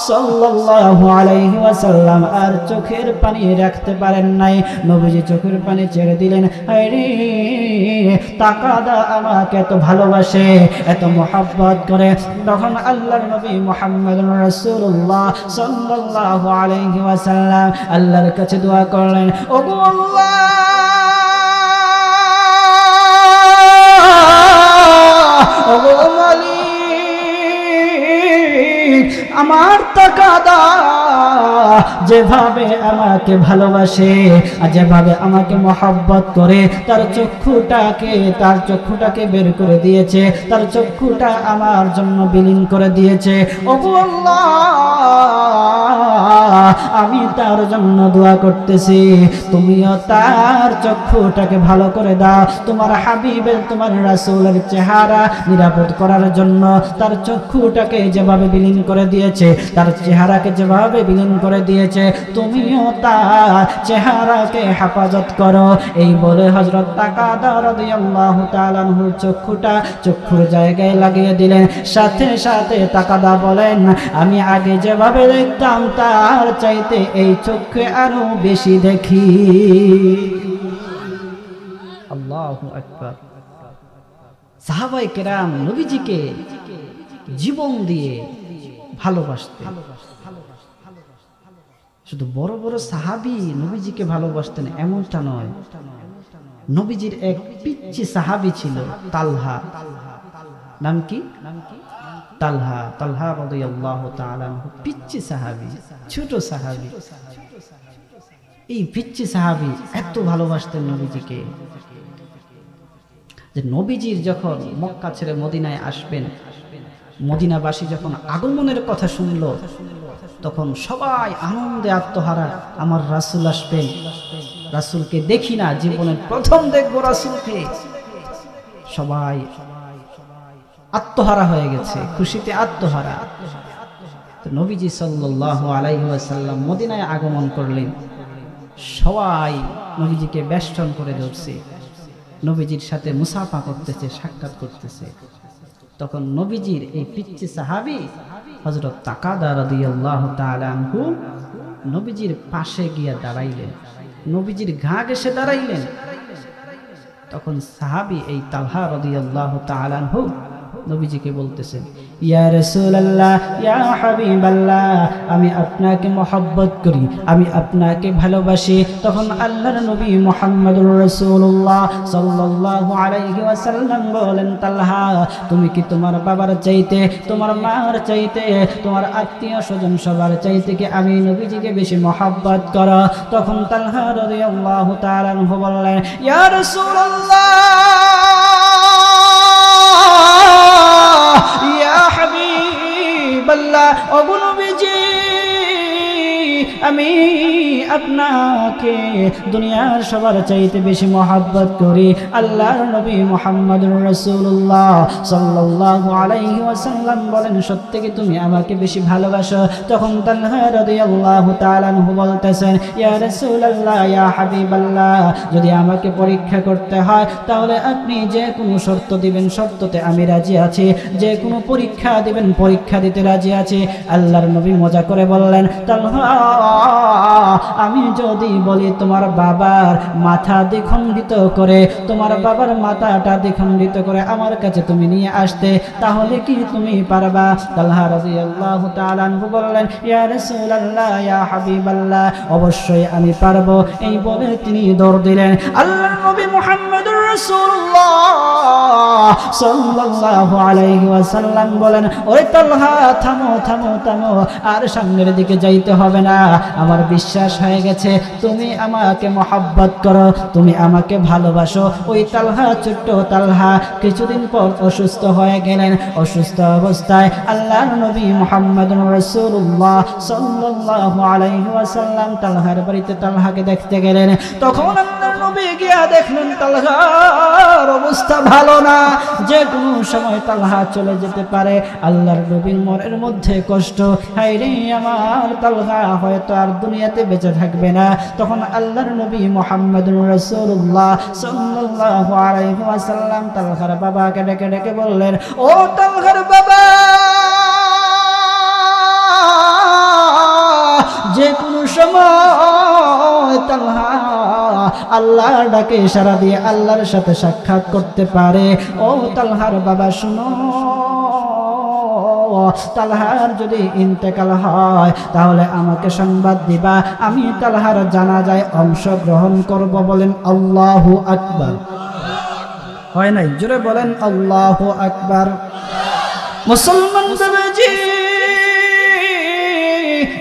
সাল্লাল্লাহু আলাইহি ওয়াসাল্লাম আর চোখের পানি রাখতে পারেন নাই। নবীজি চোখের পানি ছেড়ে দিলেন। আরে তাকাদা আমাকে এত ভালোবাসে, এত মহব্বত করে। তখন আল্লাহর নবী মুহাম্মদুর রাসূলুল্লাহ সাল্লাল্লাহু আলাইহি ওয়াসাল্লাম আল্লাহর কাছে দোয়া করলেন, ওগো আল্লাহ, ওগো মালিক, আমার তাকাদা যেভাবে আমাকে ভালোবাসে আর যেভাবে আমাকে মহব্বত করে, তার চক্ষুটাকে বের করে দিয়েছে, তার চক্ষুটা আমার জন্য বিলীন করে দিয়েছে। ওগো আল্লাহ, আমি তার জন্য দোয়া করতেছি, তুমিও তার চক্ষুটাকে ভালো করে দাও। তোমার হাবিবের, তোমার রাসূলের চেহারা নিরাপদ করার জন্য তার চক্ষুটাকে যেভাবে বিলীন করে দিয়েছে, তার চেহারাকে যেভাবে বিলীন করে দিয়েছে, তুমিও তার চেহারাকে হেফাজত করো। এই বলে হযরত তাকাদা রাদিয়াল্লাহু তাআলা আনহুর চক্ষুর জায়গায় লাগিয়ে দিলেন। সাথে সাথে তাকাদা বলেন, আমি আগে যেভাবে দেখতাম তার চাইতে এই চোখে আরো বেশি দেখি। আল্লাহু আকবার। সাহাবায়ে কেরাম নবীজিকে জীবন দিয়ে ভালোবাসতেন। শুধু বড় বড় সাহাবী নবীজিকে ভালোবাসতেন এমনটা নয়। নবীজির এক পিচ্চি সাহাবী ছিল তালহা। নাম কি? তালহা। তালহা রাদিয়াল্লাহু তাআলা আনহু পিচ্চি সাহাবী, ছোট সাহাবী। এই পিচ্চি সাহাবী এত ভালোবাসতেন নবীজিকে যে নবীজির যখন মক্কা ছেড়ে মদিনায় আসবেন, মদিনাবাসী যখন আগমনের কথা শুনল, তখন সবাই আনন্দে আত্মহারা। আমার রাসূল আসবেন, রাসূলকে দেখি না, জীবনের প্রথম দেখব রাসূলকে। সবাই আত্মহারা হয়ে গেছে, খুশিতে আত্মহারা। তো নবীজি সাল্লাল্লাহু আলাইহি ওয়াসাল্লাম মদিনায় আগমন করলেন। সবাই নবীজিকে বেষ্টন করে ধরছে, নবীজির সাথে মুসাফা করতেছে, সাক্ষাৎ করতেছে। তখন নবীজির এই পিচ্চি সাহাবী হযরত তাকাদা রাদিয়াল্লাহু তাআলা আনহু নবীজির পাশে গিয়ে দাঁড়াইলেন, নবীজির ঘা ঘেঁষে দাঁড়াইলেন। তখন সাহাবী এই তালহা রাদিয়াল্লাহু তাআলা আনহু নবীজিকে বলতেছেন, ইয়া রাসূলুল্লাহ, ইয়া হাবিবাল্লাহ, আমি আপনাকে মহব্বত করি, আমি আপনাকে ভালোবাসি। তখন আল্লাহর নবী মুহাম্মদুর রাসূলুল্লাহ সাল্লাল্লাহু আলাইহি ওয়াসাল্লাম বলেন, তালহা, তুমি কি তোমার বাবার চাইতে, তোমার মার চাইতে, তোমার আত্মীয় স্বজন সবার চাইতে কি আমি নবীজিকে বেশি মহব্বত করো? তখন তালহা রাদিয়াল্লাহু তাআলা আনহু বললেন, ইয়া রাসূলুল্লাহ, ইয়া হাবিবাল্লাহ, ওগো নবীজি, আমি আপনাকে দুনিয়ার সবার চাইতে বেশি মহব্বত করি। আল্লাহর নবী মুহাম্মদুর রাসূলুল্লাহ সাল্লাল্লাহু আলাইহি ওয়াসাল্লাম বলেন, সত্যি কি তুমি আমাকে বেশি ভালোবাসো? তখন তালহা রাদিয়াল্লাহু তাআলা আনহু বলতেছেন, ইয়া রাসূলুল্লাহ, ইয়া হাবিবাল্লাহ, যদি আমাকে পরীক্ষা করতে হয় তাহলে আপনি যে কোনো শর্ত দিবেন, শর্ততে আমি রাজি আছি। যে কোনো পরীক্ষা দিবেন, পরীক্ষা দিতে রাজি আছি। আল্লাহর নবী মজা করে বললেন, তালহা, আমি যদি বলি তোমার বাবার মাথা দ্বিখণ্ডিত করে, তোমার বাবার মাথাটা দ্বিখণ্ডিত করে আমার কাছে তুমি নিয়ে আসতে, তাহলে কি তুমি পারবা? তালহা রাদিয়াল্লাহু তাআলা আনহু বললেন, ইয়া রাসূলুল্লাহ, ইয়া হাবিবাল্লাহ, অবশ্যই আমি পারবো। এই বলে তিনি দৌড় দিলেন। আল্লাহর নবী মুহাম্মদুর রাসূলুল্লাহ সাল্লাল্লাহু আলাইহি ওয়াসাল্লাম বলেন, ওরে তালহা, থামো থামো থামো, আর সামনের দিকে যাইতে হবে না। আমার বিশ্বাস হয়ে গেছে তুমি আমাকে মহব্বত করো, তুমি আমাকে ভালোবাসো। ওই তালহা, ছোট্ট তালহা, কিছুদিন পর অসুস্থ হয়ে গেলেন। অসুস্থ অবস্থায় আল্লাহর নবী মুহাম্মদুর রাসূলুল্লাহ সাল্লাল্লাহু আলাইহি ওয়াসাল্লাম তালহার বাড়িতে তালহাকে দেখতে গেলেন। তখন আল্লাহর নবী গিয়া দেখলেন তালহার অবস্থা ভালো না, যে কোনো সময় তালহা চলে যেতে পারে। আল্লাহর নবীর মনের মধ্যে কষ্ট, হায় রে, আমার তালহা হয়তো আর দুনিয়াতে বেঁচে থাকবে না। তখন আল্লাহর নবী মুহাম্মদুর রাসূলুল্লাহ সাল্লাল্লাহু আলাইহি ওয়াসাল্লাম তালহার বাবাকে ডেকে ডেকে বললেন, ও তালহার বাবা, যে কোনো সময় তালহা আল্লাহর ডাকে সাড়া দিয়ে আল্লাহর সাথে সাক্ষাৎ করতে পারে। ও তালহার বাবা, শুনো, তালহার যদি ইন্তেকাল হয় তাহলে আমাকে সংবাদ দিবা, আমি তালহার জানাজায় অংশগ্রহণ করব। বলেন আল্লাহু আকবার। হয় নাই? জোরে বলেন আল্লাহু আকবার। মুসলমান বাবাজি,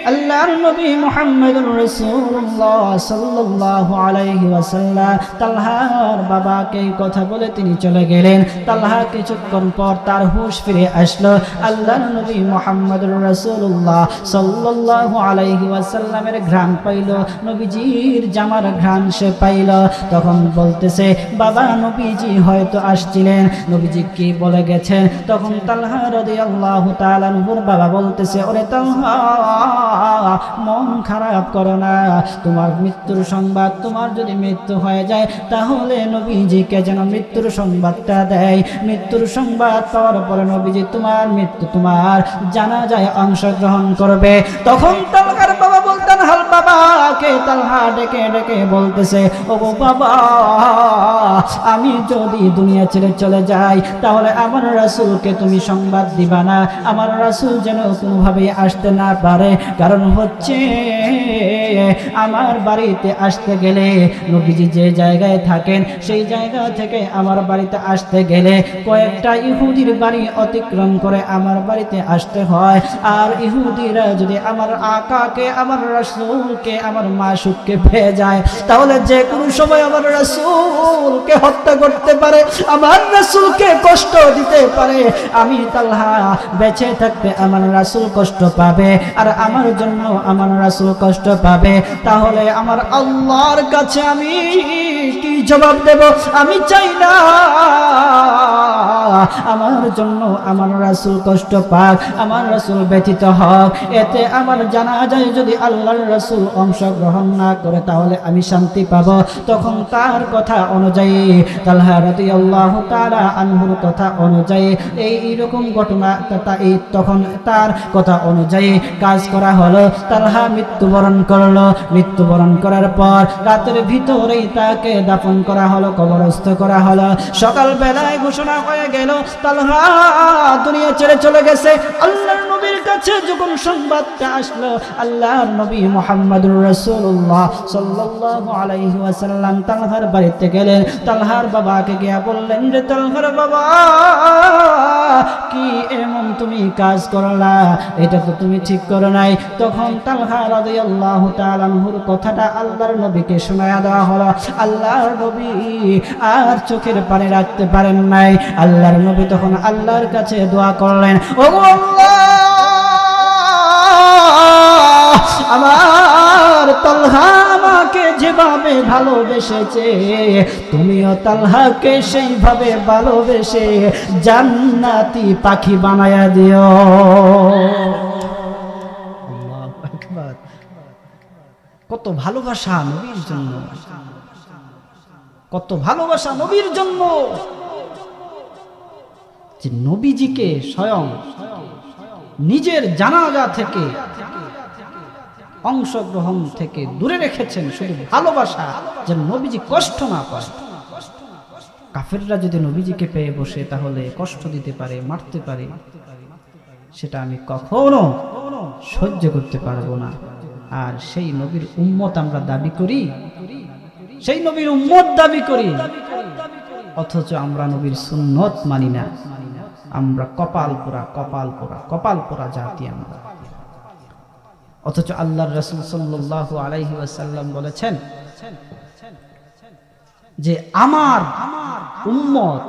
আল্লাহর নবী মুহাম্মদুর রাসূলুল্লাহ সাল্লাল্লাহু আলাইহি ওয়াসাল্লাম তালহার বাবাকে কথা বলে তিনি চলে গেলেন। তালহা কিছুক্ষণ পর তার হুঁশ ফিরে আসলো। আল্লাহর নবী মুহাম্মদুর রাসূলুল্লাহ সাল্লাল্লাহু আলাইহি ওয়াসাল্লামের ঘ্রাণ পাইল, নবীজির জামার ঘ্রাণ সে পাইল। তখন বলতেছে, বাবা, নবীজি হয়তো আসছিলেন, নবীজি কি বলে গেছেন? তখন তালহা রাদিয়াল্লাহু তাআলা আনহুর বাবা বলতেছে, ওরে তালহা, মন খারাপ করো না, তোমার মৃত্যুর সংবাদ, তোমার যদি মৃত্যু হয়ে যায় তাহলে নবীজিকে যেন মৃত্যুর সংবাদটা দেয়। মৃত্যুর সংবাদ পাওয়ার পরে নবীজি তোমার মৃত্যু, তোমার জানাজায় অংশগ্রহণ করবে। তখন তালহার বাবা বলতেন, হাল বাবা, বাবাকে তালহা ডেকে ডেকে বলতেছে, ওগো বাবা, আমি যদি দুনিয়া ছেড়ে চলে যাই তাহলে আমার রাসূলকে তুমি সংবাদ দিবা না, আমার রাসূল যেন কোনোভাবেই আসতে না পারে। কারণ হচ্ছে আমার বাড়িতে আসতে গেলে নবীজি যে জায়গায় থাকেন সেই জায়গা থেকে আমার বাড়িতে আসতে গেলে কয়েকটা ইহুদির বাড়ি অতিক্রম করে আমার বাড়িতে আসতে হয়। আর ইহুদিরা যদি আমার আকাকে, আমার রাসূলকে, আমার মাসুককে পেয়ে যায় তাহলে যে কোনো সময় আমার রাসূলকে হত্যা করতে পারে, আমার রাসূলকে কষ্ট দিতে পারে। আমি তালহা বেঁচে থাকতে আমার রাসূল কষ্ট পাবে, আর আমার জন্য আমার রাসূল কষ্ট পাবে। তাহলে আমার আল্লাহর কাছে আমি কি জবাব দেব? আমি চাই না আমার জন্য আমার রাসূল কষ্ট পাক, আমার রাসূল ব্যথিত হোক। এতে আমার জানাজায় যদি আল্লাহর রাসূল অংশগ্রহণ না করে তাহলে আমি শান্তি পাব। তখন তার কথা অনুযায়ী, তালহা রাদিয়াল্লাহু তাআলা আনহুর কথা অনুযায়ী এইরকম ঘটনা, তখন তার কথা অনুযায়ী কাজ করা হলো। তালহা মৃত্যুবরণ করলো। মৃত্যুবরণ করার পর রাতের ভিতরেই তাকে দাফন করা হলো, কবরস্থ করা হলো। সকাল বেলায় ঘোষণা হয়ে গেল তালহা দুনিয়া ছেড়ে চলে গেছে। আল্লাহর নবীর কাছে যখন সংবাদটা আসলো, আল্লাহর নবী মুহাম্মদুর রাসূলুল্লাহ সাল্লাল্লাহু আলাইহি ওয়াসাল্লাম তালহার বাড়িতে গেলেন। তালহার বাবাকে গিয়ে বললেন যে, তালহার বাবা, কি এমন তুমি কাজ করলা? এটা তো তুমি ঠিক করো নাই। তখন তালহা রাদিয়াল্লাহু তাআলা আনহুর কথাটা আল্লাহর নবীকে শোনায়া দেওয়া হলো। আল্লাহর নবী আর চোখের পানি রাখতে পারেন নাই। আল্লাহর নবী তখন আল্লাহর কাছে দোয়া করলেন, ওগো আল্লাহ, আমার তালহা আমাকে যেভাবে ভালোবেসেছে তুমিও তালহাকে সেইভাবে ভালোবেসে জান্নাতি পাখি বানায়া দিও। আল্লাহু আকবার। কত ভালোবাসা নবীর জন্য, কত ভালোবাসা নবীর জন্য যে নবীজিকে স্বয়ং নিজের জানাজা থেকে, অংশগ্রহণ থেকে দূরে রেখেছেন, শুধু ভালোবাসা যে নবীজি কষ্ট না পায়। কাফেররা যদি নবীজিকে পেয়ে বসে তাহলে কষ্ট দিতে পারে, মারতে পারে, সেটা আমি কখনো সহ্য করতে পারবো না। আর সেই নবীর উম্মত আমরা দাবি করি, সেই নবীর উম্মত দাবি করি, অথচ আমরা নবীর সুন্নত মানি না। আমরা কপাল পোড়া, কপাল পোড়া, কপাল পোড়া জাতি আমরা। অথচ আল্লাহর রাসূল সাল্লাল্লাহু আলাইহি ওয়াসাল্লাম বলেছেন যে আমার উম্মত,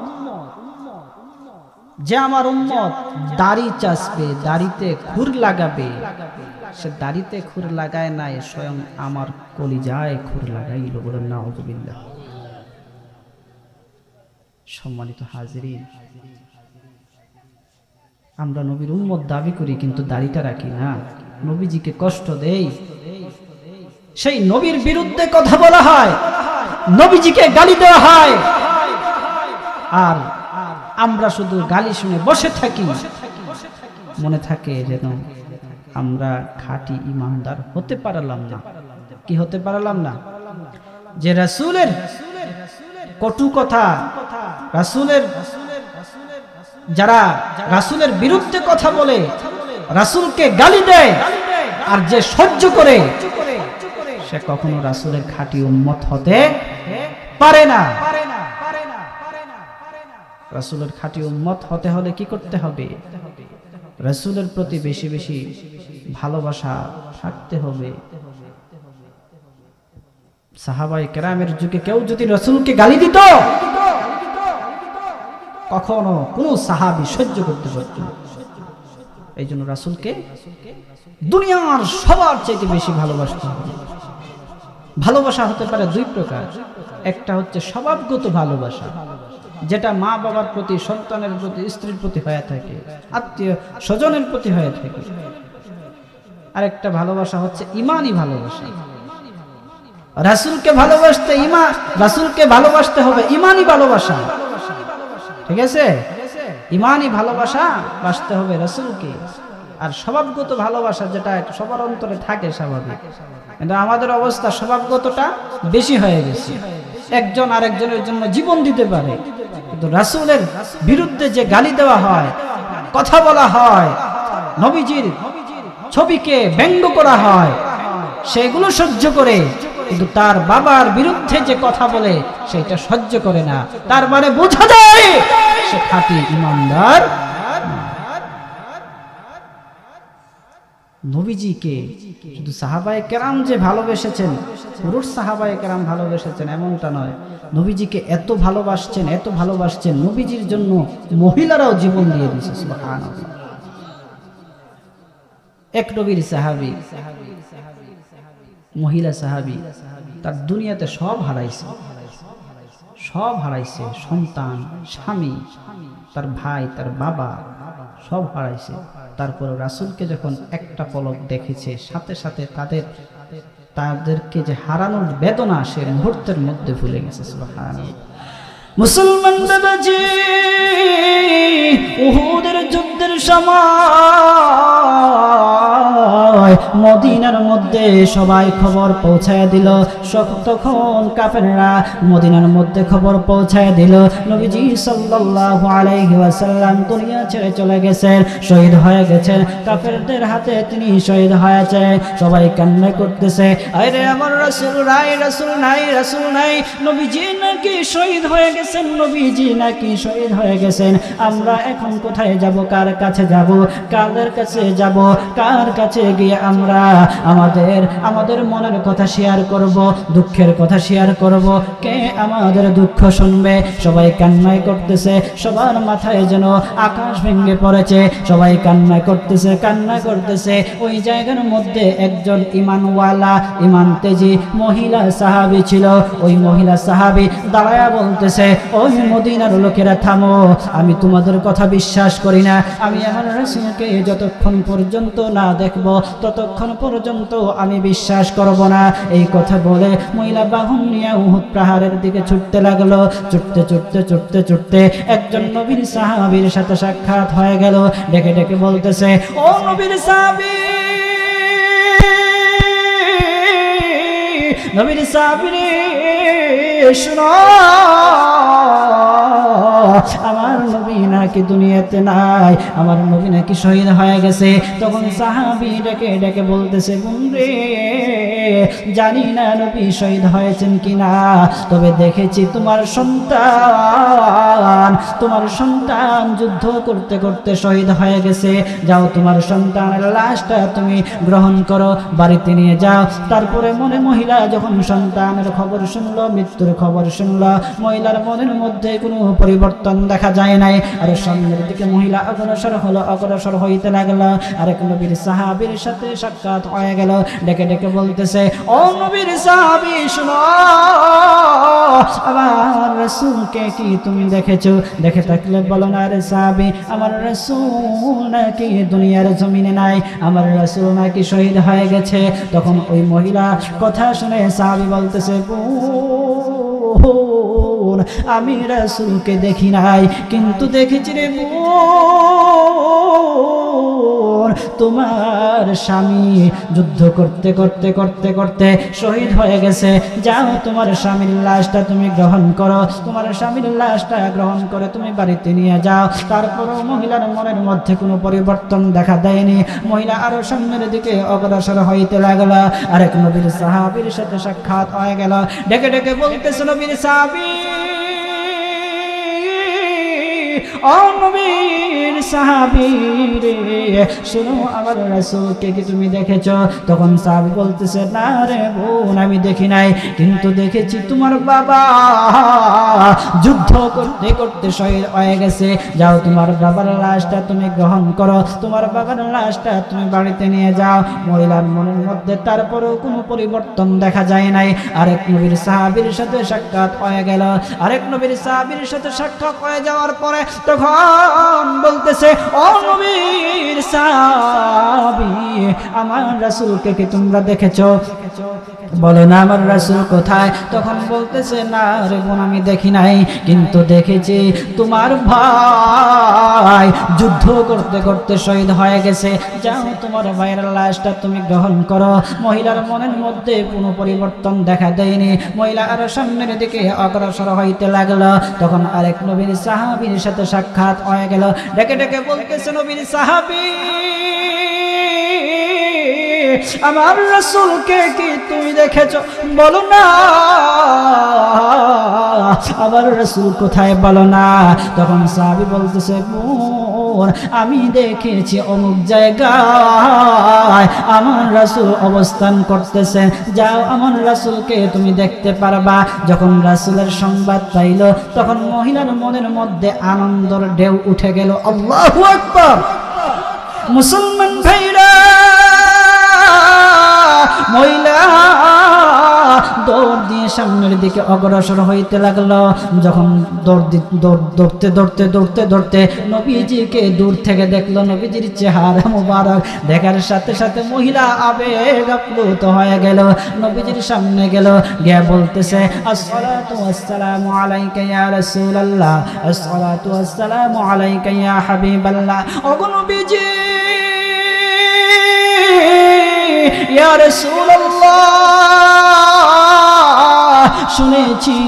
যে আমার উম্মত দাড়ি চাষবে, দাড়িতে খুর লাগাবে, সে দাড়িতে খুর লাগায় নাই, স্বয়ং আমার কলিজায় খুর লাগাইল। বলেন নাউযুবিল্লাহ। সম্মানিত হাজিরিন, আমরা নবীর উম্মত দাবি করি কিন্তু দাড়িটা রাখি না, নবীজিকে কষ্ট দেই, সেই নবীর বিরুদ্ধে কথা বলা হয়, নবীজিকে গালি দেওয়া হয়, আর আমরা শুধু গালি শুনে বসে থাকি। মনে থাকে যেন আমরা খাঁটি ঈমানদার হতে পারলাম না। কি হতে পারলাম না? যে রাসূলের কটু কথা, রাসূলের যারা রাসূলের বিরুদ্ধে কথা বলে, রাসূলকে গালি দেয়, আর যে সহ্য করে, সে কখনো রাসূলের খাঁটি উম্মত হতে পারে না। রাসূলের খাঁটি উম্মত হতে হলে কি করতে হবে? রাসূলের প্রতি বেশি বেশি ভালোবাসা থাকতে হবে। সাহাবায়ে কেরামের যুগে কেউ যদি রাসূলকে গালি দিত, কখনো কোনো সাহাবী সহ্য করতে পারত না। এই জন্য রাসূলকে দুনিয়ার সবার চাইতে বেশি ভালোবাসতে হবে। ভালোবাসা হতে পারে দুই প্রকার। একটা হচ্ছে স্বভাবগত ভালোবাসা, যেটা মা বাবার প্রতি, সন্তানের প্রতি, স্ত্রীর প্রতি হয়ে থাকে, আত্মীয় স্বজনের প্রতি হয়ে থাকে। আরেকটা ভালোবাসা হচ্ছে ঈমানি ভালোবাসা। রাসূলকে ভালোবাসতে রাসূলকে ভালোবাসতে হবে ঈমানি ভালোবাসা। ঠিক আছে? ঈমানি ভালোবাসা বাসতে হবে রাসূলকে। আর স্বভাবগত ভালোবাসা যেটা সবার অন্তরে থাকে স্বাভাবিক, কিন্তু আমাদের অবস্থা স্বভাবগতটা বেশি হয়ে গেছে। একজন আরেকজনের জন্য জীবন দিতে পারে, কিন্তু রাসূলের বিরুদ্ধে যে গালি দেওয়া হয়, কথা বলা হয়, নবীজির ছবিকে ব্যঙ্গ করা হয়, সেগুলো সহ্য করে, কিন্তু তার বাবার বিরুদ্ধে যে কথা বলে সেটা সহ্য করে না। তার মানে বোঝা যায় সে খাঁটি ঈমানদার। নবীজিকে শুধু সাহাবায়ে কেরাম যে ভালোবেসেছেন, পুরুষ সাহাবায়ে কেরাম ভালোবেসেছেন এমনটা নয়, নবীজিকে এত ভালোবাসছেন, এত ভালোবাসছেন, নবীজির জন্য মহিলারাও জীবন দিয়ে দিয়েছে। সুবহানাল্লাহ। এক নবীর সাহাবী, মহিলা সাহাবী, তার দুনিয়াতে সব হারাইছে, সব হারাইছে, সন্তান, স্বামী, তার ভাই, তার বাবা, সব হারাইছে। তারপরে রাসূলকে যখন একটা পলক দেখেছে, সাথে সাথে তাদেরকে যে হারানোর বেদনা সে মুহূর্তের মধ্যে ভুলে গেছে। সুবহানাল্লাহ। মুসলমান বাবাজি, উহুদের যুদ্ধের সময় মদিনার মধ্যে সবাই খবর পৌঁছায় দিল। তখন কাফেররা মদিনার মধ্যে খবর পৌঁছায় দিল নবীজি সাল্লাল্লাহু আলাইহি ওয়াসাল্লাম দুনিয়া ছেড়ে চলে গেছেন, শহীদ হয়ে গেছেন, কাফেরদের হাতে তিনি শহীদ হয়েছে। সবাই কান্না করতেছে, আরে আমার রাসূল নাই, রাসূল নাই, রাসূল নাই, নবীজি নাকি শহীদ হয়ে গেছেন, নবীজি নাকি শহীদ হয়ে গেছেন। আমরা এখন কোথায় যাব, কার কাছে যাব, কাদের কাছে যাব, কার কাছে গিয়ে আমরা আমাদের মনের কথা শেয়ার করব, দুঃখের কথা শেয়ার করব, কে আমাদের দুঃখ শুনবে? সবাই কান্নাই করতেছে, সবার মাথায় যেন আকাশ ভেঙে পড়েছে, সবাই কান্না করতেছে, কান্না করতেছে। ওই জায়গার মধ্যে একজন ঈমানওয়ালা, ঈমান তেজি মহিলা সাহাবী ছিল। ওই মহিলা সাহাবী দাঁড়ায়া বলতেছে, ওই মদিনার লোকেরা থামো, আমি তোমাদের কথা বিশ্বাস করি না, আমি আমার রাসূলকে যতক্ষণ পর্যন্ত না দেখব ততক্ষণ পর্যন্ত আমি বিশ্বাস করব না। এই কথা বলে মহিলা বাহন নিয়ে উহুদ পাহাড়ের দিকে ছুটতে লাগলো। ছুটতে ছুটতে ছুটতে ছুটতে একজন নবীর সাহাবীর সাথে সাক্ষাৎ হয়ে গেল। ডেকে ডেকে বলতেছে, ও নবীর সাহাবী, নবীর সাহাবী শোনো, আমার নবী নাকি দুনিয়াতে নাই, আমার নবী নাকি শহীদ হয়ে গেছে। তখন সাহাবী ডেকে ডেকে বলতেছে, বন্ধুরে, জানি না নবী শহীদ হয়েছেন কিনা, তবে দেখেছি তোমার সন্তান যুদ্ধ করতে করতে শহীদ হয়ে গেছে। যাও, তোমার সন্তানের লাশটা তুমি গ্রহণ করো, বাড়িতে নিয়ে যাও। তারপরে মহিলা যখন সন্তানের খবর শুনলো, মৃত্যুর খবর শুনলো, মহিলার মনের মধ্যে কোনো পরিবর্তন দেখা যায় নাই। আর সামনের দিকে মহিলা অগ্রসর হইতে লাগলো। আরেক নবীর সাহাবীর সাথে সাক্ষাৎ হয়ে গেল। ডেকে ডেকে বলতেছে, ও নবীর সাহাবী শুনো, আমার রাসূলকে কি তুমি দেখেছো? দেখে থাকলে বলো না রে সাহাবী, আমার রাসূল নাকি দুনিয়ার জমিনে নাই, আমার রাসূল নাকি শহীদ হয়ে গেছে। তখন ওই মহিলা কথা শুনে সাহাবী বলতেছে, আমি রাসূলকে দেখি নাই, কিন্তু দেখেছি রে বোন, তোমার স্বামী যুদ্ধ করতে করতে করতে করতে শহীদ হয়ে গেছে। যাও, তোমার স্বামীর লাশটা তুমি গ্রহণ করো, তোমার স্বামীর লাশটা গ্রহণ করে তুমি বাড়িতে নিয়ে যাও। তারপরও মহিলার মনের মধ্যে কোনো পরিবর্তন দেখা দেয়নি। মহিলা আরো সামনের দিকে অগ্রসর হইতে লাগলো। আরেক নবীর সাহাবীর সাথে সাক্ষাৎ হয়ে গেল। ডেকে ডেকে বলতেছে, নবীর সাহাবী, ও নবীর সাহাবী রে, শুনো, আমার রাসূলকে কি তুমি দেখেছো? তখন সাহাবী বলতেছে, না রে বোন, আমি দেখি নাই, কিন্তু দেখেছি তোমার বাবা যুদ্ধ করতে করতে শহীদ হয়ে গেছে। যাও, তোমার বাবার লাশটা তুমি গ্রহণ করো, তোমার বাবার লাশটা তুমি বাড়িতে নিয়ে যাও। মহিলার মনের মধ্যে তারপরেও কোনো পরিবর্তন দেখা যায় নাই। আরেক নবীর সাহাবীর সাথে সাক্ষাৎ হয়ে গেল। আরেক নবীর সাহাবীর সাথে সাক্ষাৎ হয়ে যাওয়ার পরে তখন বলতেছে, ও নবীর সাহাবী, আমার রাসূলকে কি তোমরা দেখেছো? বলো না আমার রাসূল কোথায়? তখন বলতেছে না রে বোন, আমি দেখি নাই, কিন্তু দেখেছি তোমার ভাই যুদ্ধ করতে করতে শহীদ হয়ে গেছে। যাও তোমার ভাইয়ের লাশটা তুমি গ্রহণ করো। মহিলার মনের মধ্যে কোনো পরিবর্তন দেখা দেয়নি। মহিলা আরো সামনের দিকে অগ্রসর হইতে লাগলো। তখন আরেক নবীর সাহাবীর সাথে সাক্ষাৎ হয়ে গেল। ডেকে ডেকে বলতেছে, নবীর সাহাবী, আমার রাসূলকে কি তুমি দেখেছো? বলো না আমার রাসূল কোথায়, বলো না। তখন সাহাবী বলতেছে, বোন আমি দেখেছি অমুক জায়গায় আমার রাসূল অবস্থান করতেছে, যাও আমার রাসূলকে তুমি দেখতে পারবা। যখন রাসূলের সংবাদ পাইল তখন মহিলার মনের মধ্যে আনন্দের ঢেউ উঠে গেল। আল্লাহু আকবার। মুসলমান ভাইরা, মহিলা দৌড় দিয়ে সামনের দিকে অগ্রসর হইতে লাগলো। যখন দৌড়তে দৌড়তে দৌড়তে দৌড়তে নবীজিকে দূর থেকে দেখলো, নবীজির চেহারা মুবারক দেখার সাথে সাথে মহিলা আবেগ আপ্লুত হয়ে গেল। নবীজির সামনে গেল, গিয়ে বলতেছে, আসসালাতু ওয়াসসালামু আলাইকা ইয়া রাসূলুল্লাহ, আসসালাতু ওয়াসসালামু আলাইকা ইয়া হাবিবাল্লাহ। ওগো নবীজি, ইয়া রাসূলুল্লাহ, শুনেছি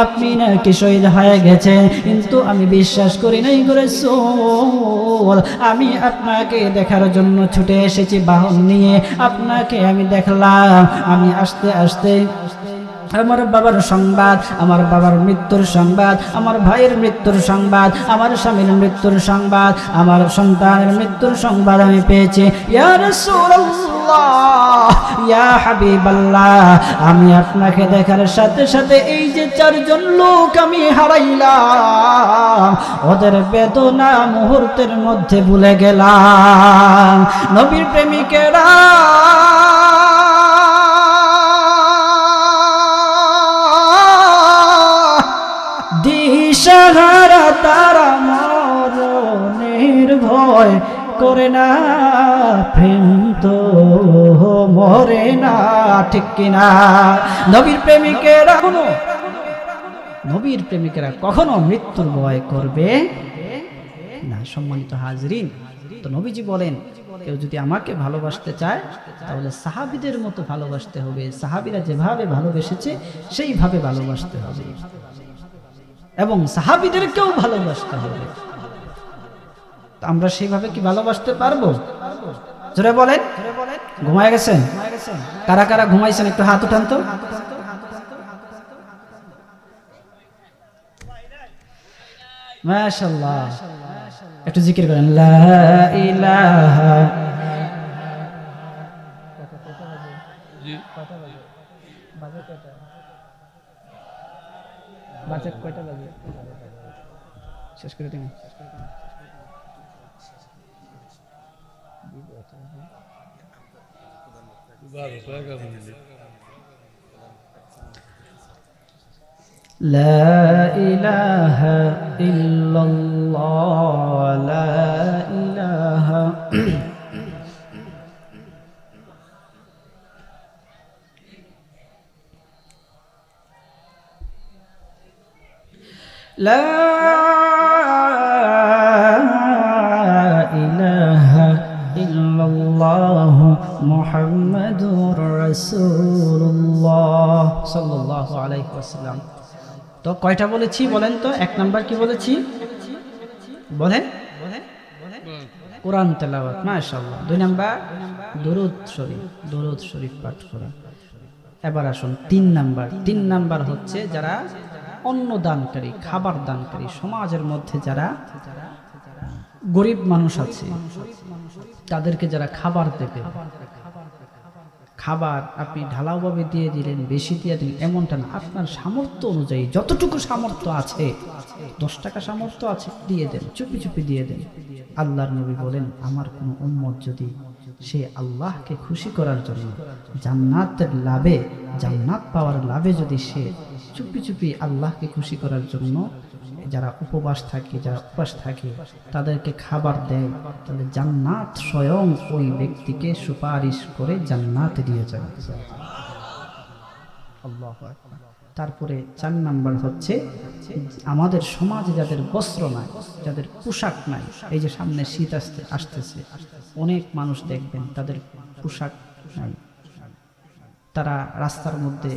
আপনি নাকি শহীদ হয়ে গেছেন, কিন্তু আমি বিশ্বাস করি নাই গো রাসূল। আমি আপনাকে দেখার জন্য ছুটে এসেছি বাহন নিয়ে, আপনাকে আমি দেখলাম। আমি আস্তে আস্তে আমার বাবার সংবাদ, আমার বাবার মৃত্যুর সংবাদ, আমার ভাইয়ের মৃত্যুর সংবাদ, আমার স্বামীর মৃত্যুর সংবাদ, আমার সন্তানের মৃত্যুর সংবাদ আমি পেয়েছি। ইয়া রাসূলুল্লাহ, ইয়া হাবিবাল্লাহ, আমি আপনাকে দেখার সাথে সাথে এই যে চারজন লোক আমি হারাইলাম, ওদের বেদনা মুহূর্তের মধ্যে ভুলে গেলাম। নবীর প্রেমিকেরা দিশাহারা, তারা মরণের ভয় করে না, প্রেম তো মরে না, ঠিক কিনা? নবীর প্রেমিকেরা কখনো মৃত্যুর ভয় করবে না। সম্মানিত হাজরিন, তো নবীজি বলেন, কেউ যদি আমাকে ভালোবাসতে চায় তাহলে সাহাবীদের মতো ভালোবাসতে হবে। সাহাবীরা যেভাবে ভালোবেসেছে সেইভাবে ভালোবাসতে হবে এবং সাহাবীদেরকেও ভালোবাসতে হবে। আমরা সেইভাবে কি ভালোবাসতে পারবো? জোরে বলেন। ঘুমায় গেছেন? কারা কারা ঘুমাইছেন একটু হাত উঠান তো। মাশাআল্লাহ, একটু জিকির করেন, লা ইলাহা। বাজে কয়টা বাজে? শেষ করে দিন। লা ইলাহা ইল্লাল্লাহ, লা ইলাহা লা ইলাহা ইল্লাল্লাহ মুহাম্মাদুর রাসূলুল্লাহ সাল্লাল্লাহু আলাইহি ওয়াসাল্লাম। তো কয়টা বলেছি বলেন তো? এক নাম্বার কি বলেছি বলেন? কোরআন তেলাওয়াত, মাশাআল্লাহ। দুই নাম্বার দরুদ শরীফ পাঠ করা। এবার আসুন তিন নাম্বার হচ্ছে যারা অন্ন দানকারী, খাবার দানকারী, সমাজের মধ্যে যারা গরিব মানুষ আছে তাদেরকে যারা খাবার দেবে। খাবার আপনি ঢালাওভাবে দিয়ে দিলেন, বেশি দিয়ে দিলেন এমনটা না, আপনার সামর্থ্য অনুযায়ী যতটুকু সামর্থ্য আছে, 10 টাকা সামর্থ্য আছে দিয়ে দেন, চুপি চুপি দিয়ে দেন। আল্লাহর নবী বলেন, আমার কোনো উম্মত যদি সে আল্লাহকে খুশি করার জন্য জান্নাত পাওয়ার লাভে যদি সে চুপি চুপি আল্লাহকে খুশি করার জন্য যারা উপবাস থাকে, যারা উপাস থাকে, তাদেরকে খাবার দেয়, তাহলে জান্নাত স্বয়ং ওই ব্যক্তিকে সুপারিশ করে জান্নাতে দিয়ে যাবে। আল্লাহু আকবার। তারপরে 4 নাম্বার হচ্ছে আমাদের সমাজে যাদের বস্ত্র নাই, যাদের পোশাক নাই, এই যে সামনে শীত আসতেছে, অনেক মানুষ দেখবেন তাদের পোশাক নাই, তারা রাস্তার মধ্যে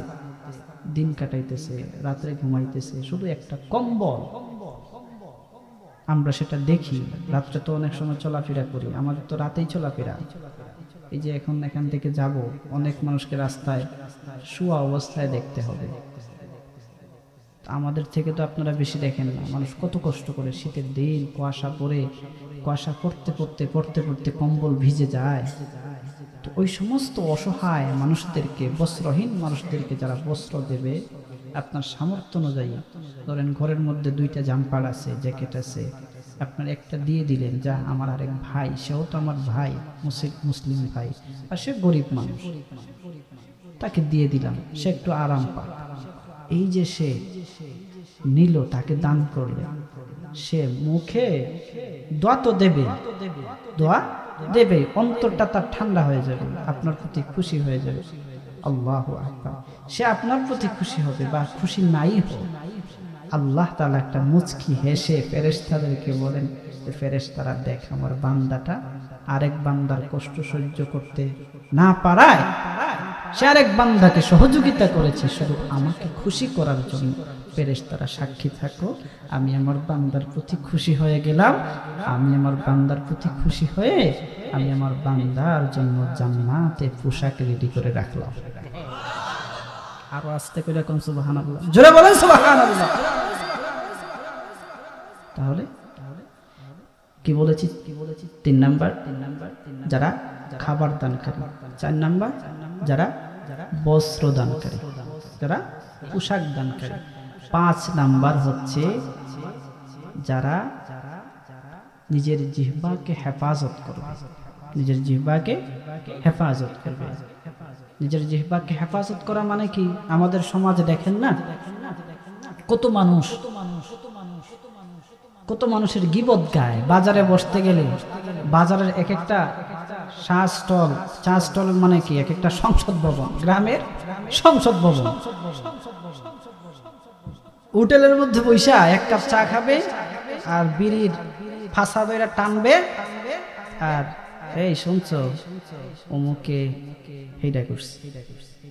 দিন কাটাইতেছে, রাত্রে ঘুমাইতেছে, শুধু একটা কম্বল। আমরা সেটা দেখি, রাত্রে তো অনেক সময় চলাফেরা করি, আমাদের তো রাতেই চলাফেরা। এই যে এখন এখান থেকে যাব, অনেক মানুষকে রাস্তায় শোয়া অবস্থায় দেখতে হবে। আমাদের থেকে তো আপনারা বেশি দেখেন না, মানুষ কত কষ্ট করে শীতের দিন কুয়াশা পড়ে, কুয়াশা পড়তে পড়তে পড়তে পড়তে কম্বল ভিজে যায়। তো ওই সমস্ত অসহায় মানুষদেরকে, বস্ত্রহীন মানুষদেরকে যারা বস্ত্র দেবে, আপনার সামর্থ্য অনুযায়ী, ধরেন ঘরের মধ্যে 2টা জাম্পার আছে, জ্যাকেট আছে, আপনার একটা দিয়ে দিলেন, যা আমার আরেক ভাই, সেও তো আমার ভাই, মুসলিম ভাই, আর সে গরিব মানুষ, তাকে দিয়ে দিলাম, সে একটু আরাম পায়। এই যে সে নিল, তাকে দান করলে, সে মুখে দোয়া তো দেবে, দোয়া দেবে, অন্তরটা তার ঠান্ডা হয়ে যাবে, আপনার প্রতি খুশি হয়ে যাবে। আল্লাহু আকবার। সে আপনার প্রতি খুশি হবে বা খুশি নাই হোক, আল্লাহ তাআলা একটা মুচকি হেসে ফেরেশতাদেরকে বলেন যে ফেরেশতারা দেখ, আমার বান্দাটা আরেক বান্দার কষ্ট সহ্য করতে না পারায় সে আরেক বান্দাকে সহযোগিতা করেছে শুধু আমাকে খুশি করার জন্য। ফেরেশতারা সাক্ষী থাকো, আমি আমার বান্দার প্রতি খুশি হয়ে গেলাম, আমি আমার বান্দার প্রতি খুশি হয়ে আমি আমার বান্দার জন্য জান্নাতে পোশাক রেডি করে রাখলাম। আরো আস্তে করে কোন সুবহানাল্লাহ, জোরে বলেন সুবহানাল্লাহ। তাহলে কি বলেছি? 3 নাম্বার যারা খাবার দানকারী, 4 নাম্বার যারা বস্ত্র দানকারী, যারা পোশাক দানকারী, 5 নাম্বার হচ্ছে যারা নিজের জিহ্বাকে হেফাজত করবে, নিজের জিহ্বাকে হেফাজত করবে। নিজের জিহ্বাকে হেফাজত করা মানে কি? আমাদের সমাজে দেখেন না, কত মানুষের গীবত গায়। বাজারে বসতে গেলে বাজারের এক একটা চা স্টল মানে কি এক একটা সংসদ ভবন, গ্রামের সংসদ ভবন। হোটেলের মধ্যে বৈশা 1 কাপ চা খাবে আর বিড়ির ফাঁসা বেড়া টানবে, আর এই শুনছো অমুকে হেডা করছে,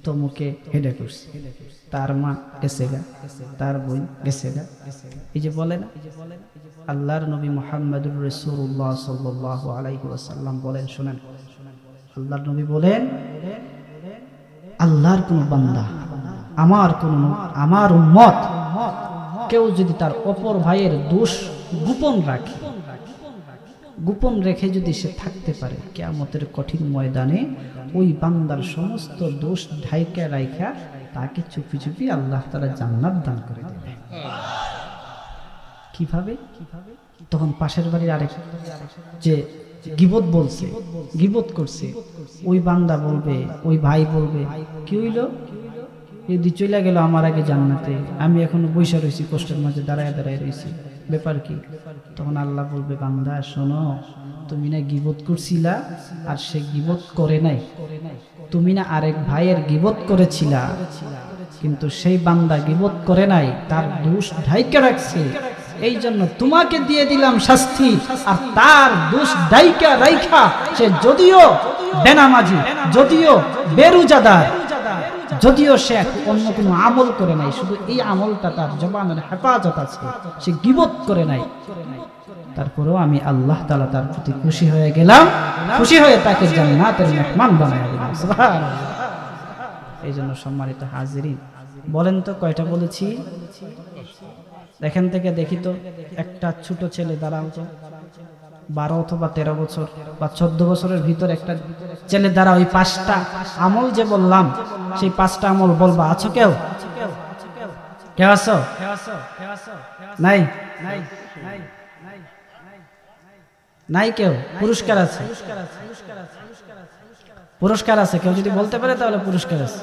তমুকে হেডা করছে, তার মা গেছে গা, তার বোন গেছে গা। এই যে বলে না, আল্লাহর নবী মুহাম্মদুর রাসূলুল্লাহ সাল্লাল্লাহু আলাইহি ওয়াসাল্লাম বলেন, শুনেন, আল্লাহর নবী বলেন, আল্লাহর কোন বান্দা, আমার উম্মত কেউ যদি তার অপর ভাইয়ের দোষ গোপন রেখে যদি সে থাকতে পারে, কিয়ামতের কঠিন ময়দানে ওই বান্দার সমস্ত দোষ ঢাইকা রাইখা তাকে চুপি চুপি আল্লাহ তাআলা জান্নাত দান করে দেবে। কিভাবে? তখন পাশের বাড়ির আরেক যে গীবত বলছে, গীবত করছে, ওই বান্দা বলবে, ওই ভাই বলবে, কি হইল, যদি চলে গেল আমার আগে জান্নাতে, আমি এখনো বৈশা রয়েছি, কষ্টের মাঝে দাঁড়ায় দাঁড়ায় রয়েছি, ব্যাপার কি? তখন আল্লাহ বলবে, বান্দা শোনো, তুমি না গীবত করছিলা আর সে গীবত করে নাই, তুমি না আরেক ভাইয়ের গীবত করেছিলা, কিন্তু সেই বান্দা গীবত করে নাই, তার দোষ ঢাইকা রাখছে, এই জন্য তোমাকে দিয়ে দিলাম শাস্তি। আর তার দোষ ঢাইকা রাইখা সে যদিও বেনামাজি, যদিও বেরোজাদার, যদিও সে অন্য কোনো আমল করে নাই, শুধু এই আমলটা তার জবানের হেফাজত আছে, সে গীবত করে নাই, তারপরেও আমি আল্লাহ তাআলা তার প্রতি খুশি হয়ে গেলাম, খুশি হয়ে তাকে জান্নাতের মেহমান বানায় দিলাম। সুবহানাল্লাহ। এই জন্য সম্মানিত হাজিরিন, বলেন তো কয়টা বলেছি? এখান থেকে দেখি তো, একটা ছোট ছেলে দাঁড়াও তো, 12 অথবা 13 বছর বা 14 বছরের ভিতর একটা ছেলে দ্বারা ওই 5টা আমল যে বললাম, সেই 5টা আমল বলবা, আছো কেউ? কেউ আছো? নাই? নাই কেউ? পুরস্কার আছে, পুরস্কার আছে, কেউ যদি বলতে পারে তাহলে পুরস্কার আছে।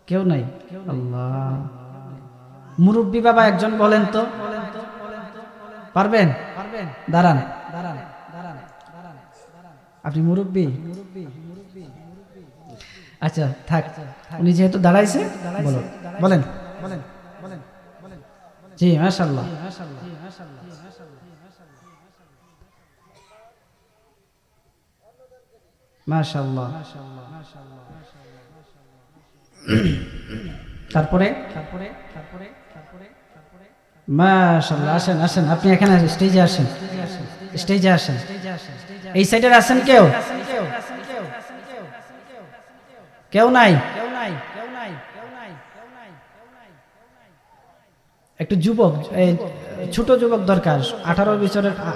কেউ নাই? আল্লাহ, মুরব্বী বাবা একজন বলেন তো, পারবেন? দাঁড়ান, আপনি মুরব্বী? আচ্ছা থাক, উনি যেহেতু দাঁড়াইছে বলেন। জি মাশাআল্লাহ। মাশাআল্লাহ। তারপরে মাশাআল্লাহ, আসেন আসেন, আপনি এখানে স্টেজে আসেন, স্টেজে আসেন। এই সাইডে আসেন। কেউ কেউ নাই? একটু যুবক, ছোট যুবক দরকার,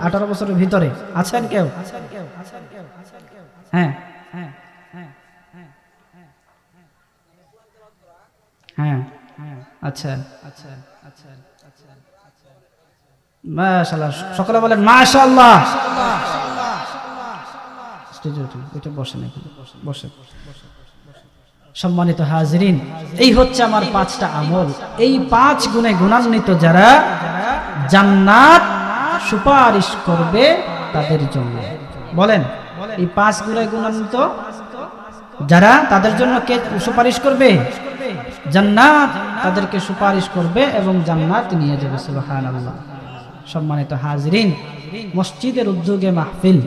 18 বছরের ভিতরে আছেন কেউ? হ্যাঁ হ্যাঁ, আচ্ছা মাশাআল্লাহ, সকলে বলেন মাশাআল্লাহ। স্টেজে উঠুন, এটা বসেন, এখানে বসেন। সম্মানিত হাজিরিন, এই হচ্ছে আমার 5টা আমল। এই 5 গুণে গুণান্বিত যারা জান্নাত সুপারিশ করবে তাদের জন্য। বলেন, এই 5 গুণে গুণান্বিত যারা, তাদের জন্য কে সুপারিশ করবে? জান্নাত তাদেরকে সুপারিশ করবে এবং জান্নাত নিয়ে যাবে। সুবহানাল্লাহ। সম্মানিত হাজিরিন, মসজিদের উদ্যোগে মাহফিল,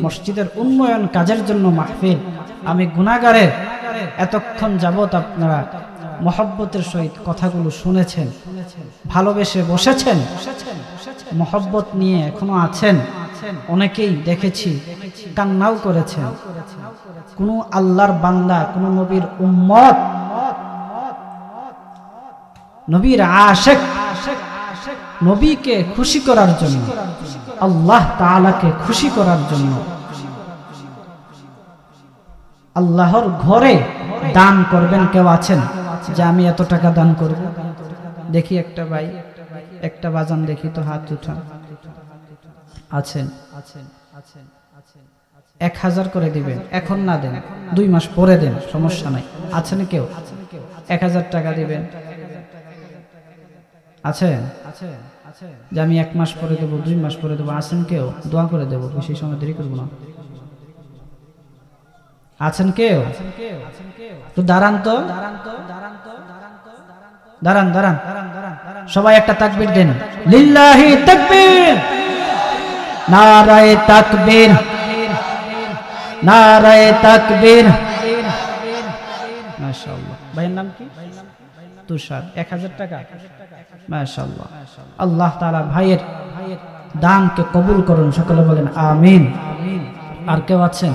মসজিদের উন্নয়ন কাজের জন্য মাহফিল। আমি গুনাহগারের, এতক্ষণ যাবত আপনারা মহব্বতের সহিত কথাগুলো শুনেছেন, ভালোবেসে বসেছেন, মহব্বত নিয়ে এখনো আছেন। অনেকেই দেখেছি কান্নাও করেছেন। কোন আল্লাহর বান্দা, কোন নবীর উম্মত, নবীর আশিক, নবীকে খুশি করার জন্য, আল্লাহ তাআলাকে খুশি করার জন্য আল্লাহর ঘরে দান করবেন কেউ আছেন যে আমি এত টাকা দান করব? দেখি একটা ভাই, একটা বাজান, দেখি তো হাত উঠান। আছেন? 1000 করে দিবেন, এখন না দেন, 2 মাস পরে দেন, সমস্যা নাই। আছেন কেউ? 1000 টাকা দিবেন? আছেন? যে আমি 1 মাস পরে দেবো, 2 মাস পরে দেবো? আছেন কেউ? দোয়া করে দেবো, বেশি সময় দেরি করবো না। আছেন কেউ? তো দাঁড়ান তো, দাঁড়ান দাঁড়ান, সবাই একটা তাকবীর দেন। লিল্লাহি তাকবীর, নারায়ে তাকবীর, নারায়ে তাকবীর। মাশাআল্লাহ। ভাইয়ের নাম কি? তুষার। 1000 টাকা। মাশাআল্লাহ। আল্লাহ তাআলা ভাইয়ের দানকে কবুল করুন, সকলে বলেন আমিন। আর কেউ আছেন?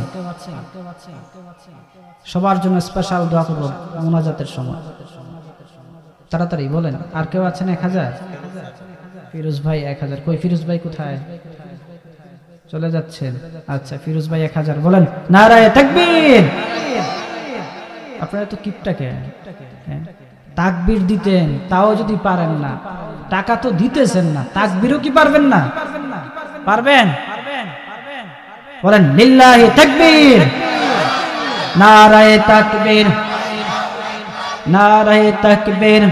সবার জন্য স্পেশাল দোয়া করব মুনাজাতের সময়, তাড়াতাড়ি বলেন। আর কেউ আছেন? 1000? ফিরোজ ভাই 1000। কই ফিরোজ ভাই কোথায়? চলে যাচ্ছেন? আচ্ছা, ফিরোজ ভাই 1000 বলেন। নারায়ে তাকবীর। আপনারা তো কিপটাকে তাকবীর দিতেন, তাও যদি পারেন না, টাকা তো দিতেছেন না, তাকবীরও কি পারবেন না? পারবেন? বলেন লিল্লাহি তাকবীর, নারায়ে তাকবীর, নারায়ে তাকবীর।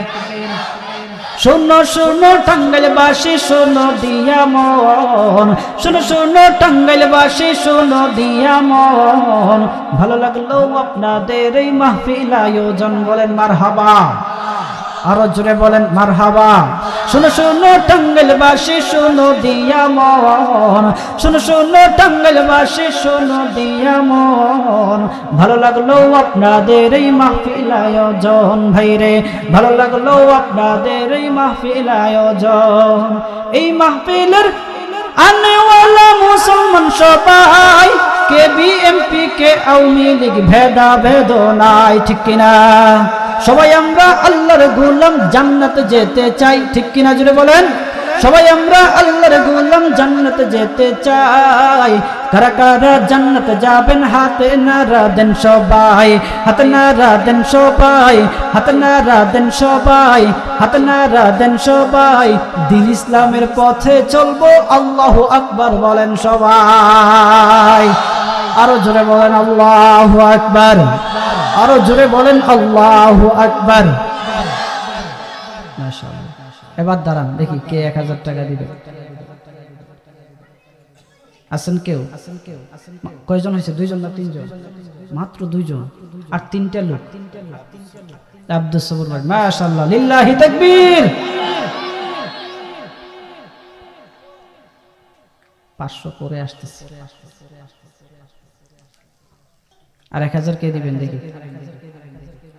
শোনো শোনো টাঙ্গাইলবাসী, শোনো দিয়া মন, শোনো শোনো টাঙ্গাইলবাসী, শোনো দিয়া মন। ভালো লাগলো আপনাদের এই মাহফিল আয়োজন, বলেন মারহাবা। আরো জোরে বলেন মারহাবা। শোনো শোনো টাঙ্গাইলবাসী, শোনো দিয়া মন, শোনো শোনো টাঙ্গাইলবাসী, শোনো দিয়া মন। ভালো লাগলো আপনাদের এই মাহফিল আয়োজন, ভাইরে ভালো লাগলো আপনাদের এই মাহফিল আয়োজন। এই মাহফিলের আনেওয়ালা মুসলমান সবাই, কে বিএমপি কে আওয়ামী লীগ ভেদা ভেদ নাই, ঠিক কিনা? সবাই আমরা আল্লাহর গোলাম, জান্নাতে যেতে চাই, ঠিক কিনা? জুড়ে বলেন। সবাই আমরা আল্লাহর গোলাম, জান্নাতে যেতে চাই। কারা কারা জান্নাতে যাবেন হাতে নারা দেন সবাই, হাতে নারা দেন সবাই, হাতে নারা দেন সবাই, হাতে নারা দেন সবাই। দিন ইসলামের পথে চলবো, আল্লাহু আকবার বলেন সবাই। আরো জোরে বলেন আল্লাহু আকবার। আরো জোরে বলেন আল্লাহু আকবার। মাশাআল্লাহ। এবার দাঁড়ান দেখি কে 1000 টাকা দিবে। আছেন কেউ? কয়জন হয়েছে? 2 জন না 3 জন? মাত্র 2 জন আর 3টা লোক। আব্দুস সবুর ভাই মাশাআল্লাহ, লিল্লাহি তাকবীর। 500 পরে আসতেছে। আর 1000 কে দিবেন দেখি?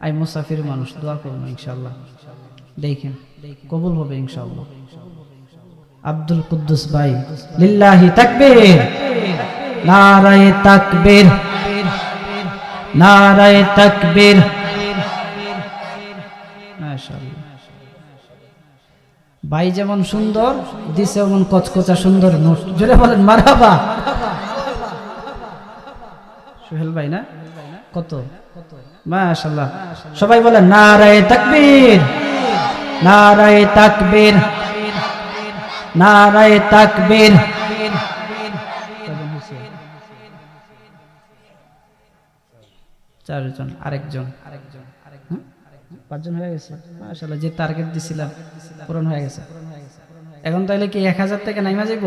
আই মুসাফির মানুষ, দোয়া করুন ইনশাআল্লাহ, দেখেন কবুল হবে ইনশাআল্লাহ। আব্দুল কুদ্দুস ভাই, লিল্লাহি তাকবীর, নারায়ে তাকবীর, নারায়ে তাকবীর। মাশাআল্লাহ। ভাই যেমন সুন্দর দিছে এমন কচকচা সুন্দর নোট, জোরে বলেন মারহাবা। সোহেল ভাই না? কত? মাশাআল্লাহ। সবাই বলেন নারায়ে তাকবীর, নারায়ে তাকবীর, নারায়ে তাকবীর। চারজন, আরেকজন, 5 জন হয়ে গেছে। মাশাআল্লাহ, যে টার্গেট দিছিলাম পূরণ হয়ে গেছে। এখন তাইলে কি 1000 টাকা নাইমা যাইব?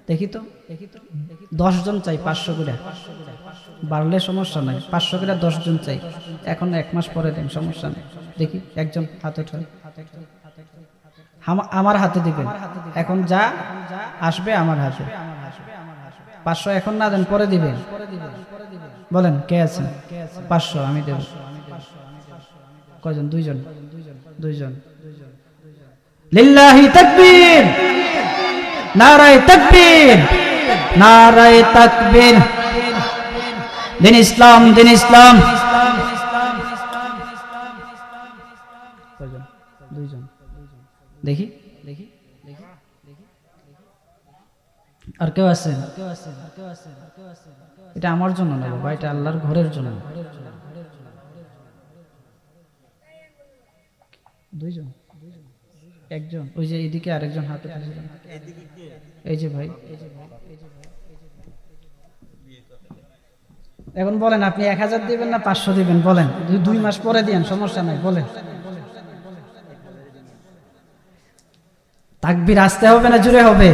দেখি তো 10 জন চাই 500 করে, বাড়লে সমস্যা নাই। 500 করে 10 জন চাই। এখন 1 মাস পরে দেন, সমস্যা নেই। দেখি একজন হাতে উঠান, আমার হাতে দিবেন। এখন যা আসবে আমার হাতে। 500 এখন না দেন, পরে দিবেন। বলেন কে আছেন? 500 আমি দেব। কয়জন? 2 জন। 2 জন। লিল্লাহি তাকবীর, নারায়ে তাকবীর, নারায়ে তাকবীর। দিন ইসলাম, দিন ইসলাম। কয়জন? 2 জন। দেখি দেখি দেখি। আর কেউ আছেন? এটা আমার জন্য না বাবা, এটা আল্লাহর ঘরের জন্য। 2 জন, একজন। ওই যে এইদিকে আরেকজন হাতে তুলেছিলেন, এই যে ভাই। এখন বলেন আপনি 1000 দিবেন না 500 দিবেন? বলেন। 2 মাস পরে দিয়েন, সমস্যা নাই, বলেন। তাকবীর আসতে হবে না জুড়ে হবে?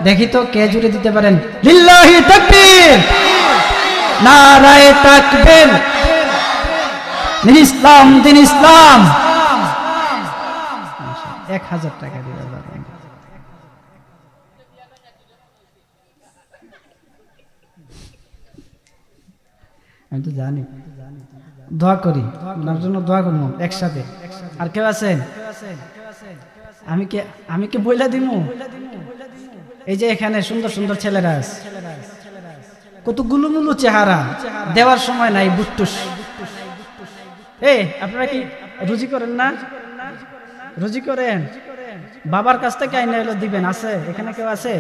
দেখি তো কে জুড়ে দিতে পারেন। লিল্লাহি তাকবীর, নারায়ে তাকবীর। দিন ইসলাম, দিন ইসলাম। 1000 টাকা দিবেন। আমি তো জানি, দোয়া করি আপনার জন্য, দোয়া করবো একসাথে। আর কেউ আছেন? আমি কি বইলা দিমু? এই যে এখানে সুন্দর সুন্দর ছেলেরা আছে, কত গুলুমুলু চেহারা, দেওয়ার সময় নাই, বুট্টুস। আপনারা কি রুজি করেন না? রুজি করেন? বাবার কাছ থেকে আইনা এলো দিবেন। আছে এখানে কেউ আছে?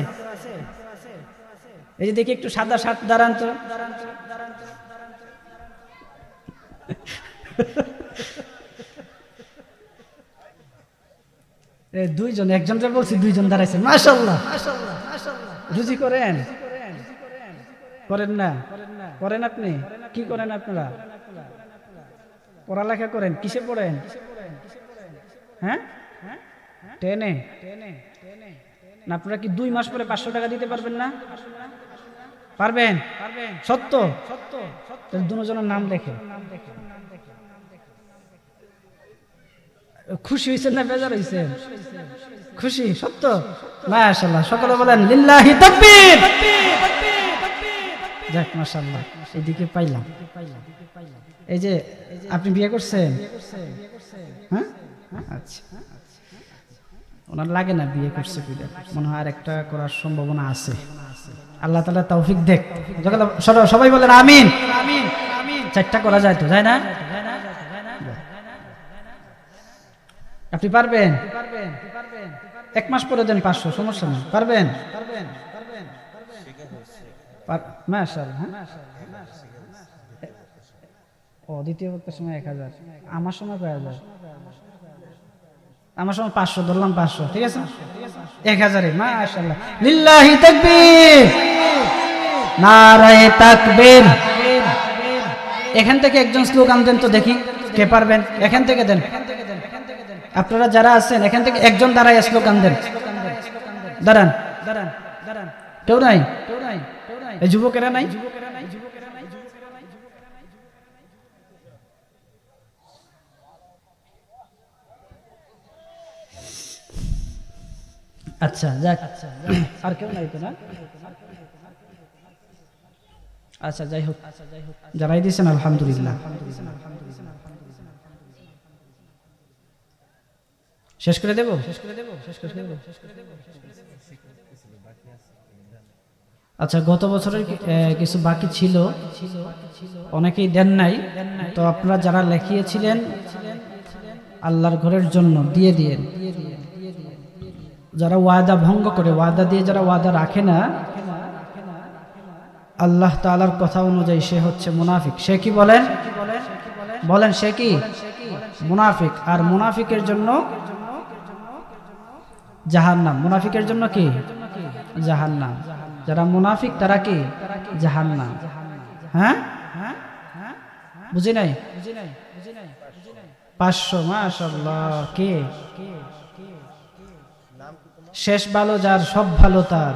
এই যে দেখি একটু সাদা শার্ট, দাঁড়ান তো। এই 2 জন, একজনকে বলছি 2 জন দাঁড়াইছে। মাশাআল্লাহ। রুজি করেন? করেন না? করেন আপনি? কি করেন আপনারা? পড়ালেখা করেন? কিসে পড়েন? হ্যাঁ, 10-এ না? আপনারা কি 2 মাস পরে 500 টাকা দিতে পারবেন না? পারবেন? সত্য? তাহলে 2 জনের নাম লেখে। খুশি হয়েছেন না বেজার হয়েছেন? খুশি? সত্য? মাশাআল্লাহ। সকলে বলেন লিল্লাহি তাকবীর। যাক মাশাআল্লাহ, এদিকে পাইলাম। এই যে আপনি বিয়ে করছেন? হ্যাঁ, আচ্ছা। ওনার লাগে না বিয়ে করছে কিনা, মনে হয় আর একটা করার সম্ভাবনা আছে। আল্লাহ তাআলা তৌফিক দেখ। সবাই বলেন আমিন। 4টা করা যায় তো, যায় না? আপনি পারবেন? 1 মাস পরে দেন 500, সমস্যা নেই। পারবেন? মাশাআল্লাহ। ও দ্বিতীয় বক্তার সময় 1000, আমার সময় কয় হাজার? আমার সময় 500 ধরলাম, 500 ঠিক আছে, 1000-এ। মাশাআল্লাহ, লিল্লাহি তাকবীর, নারায়ে তাকবীর। এখান থেকে একজন স্লোগান দেন তো দেখি, কে পারবেন? এখান থেকে দেন। আপনারা যারা আছেন এখান থেকে একজন দাঁড়ায় স্লোগান দেন। দাঁড়ান, কেউ নাই? এই যুবকেরা নাই? আচ্ছা যাক, আর কেউ নাই তো না? আচ্ছা যাই হোক, যারাই দিয়েছেন আলহামদুলিল্লাহ। শেষ করে দেব? আচ্ছা, গত বছরের কিছু বাকি ছিল, অনেকেই দেন নাই, তো আপনারা যারা লিখিয়েছিলেন আল্লাহর ঘরের জন্য দিয়ে দিয়েন। যারা ওয়াদা ভঙ্গ করে, ওয়াদা দিয়ে যারা ওয়াদা রাখে না, আল্লাহ তাআলার কথা অনুযায়ী সে হচ্ছে মুনাফিক। সে কি বলেন? বলেন সে কি? মুনাফিক। আর মুনাফিকের জন্য জাহান্নাম। মুনাফিকের জন্য কি? জাহান্নাম। যারা মুনাফিক তারা কি? জাহান্নাম। হ্যাঁ, বুঝি নাই? 500, মাশাআল্লাহ। কে? শেষ ভালো যার, সব ভালো তার।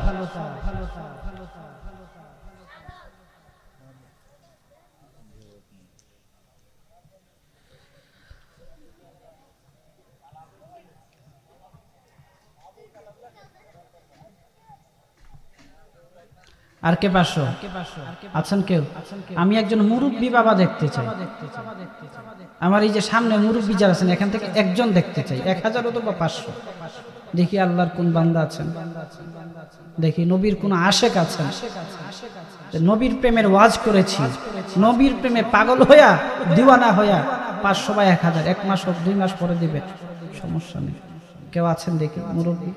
আর কে? 500 আছেন কেউ? আমি একজন মুরব্বী বাবা দেখতে চাই। আমার এই যে সামনে মুরব্বী যারা আছেন এখান থেকে একজন দেখতে চাই। 1000 অথবা 500। দেখি আল্লাহর কোন বান্দা আছেন, দেখি নবীর কোন আশেক আছেন। নবীর প্রেমের ওয়াজ করেছি, নবীর প্রেমে পাগল হইয়া, দিওয়ানা হইয়া 500 বা 1000, 1 মাস হোক 2 মাস পরে দিবে, সমস্যা নেই। কেউ আছেন দেখি? মুরব্বী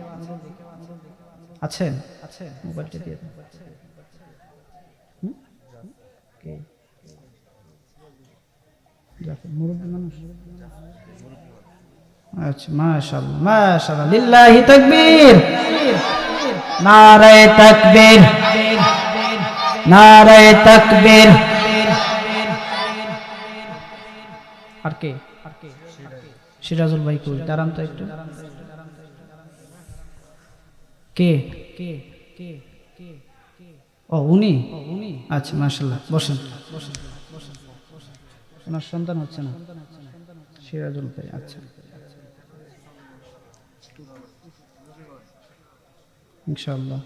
আছেন? মোবাইলটা দিয়ে দেন। মুরব্বী মানুষ? আচ্ছা, মাশাআল্লাহ, মাশাআল্লাহ, লিল্লাহি তাকবীর, নারায়ে তাকবীর, নারায়ে তাকবীর। আর কে? সিরাজুল ভাই কই? দাঁড়ান তো একটু। কে? ও উনি? আচ্ছা, মাশাআল্লাহ, বসেন। ওনার সন্তান হচ্ছে না? সিরাজুল ভাই, আচ্ছা, ইনশাআল্লাহ।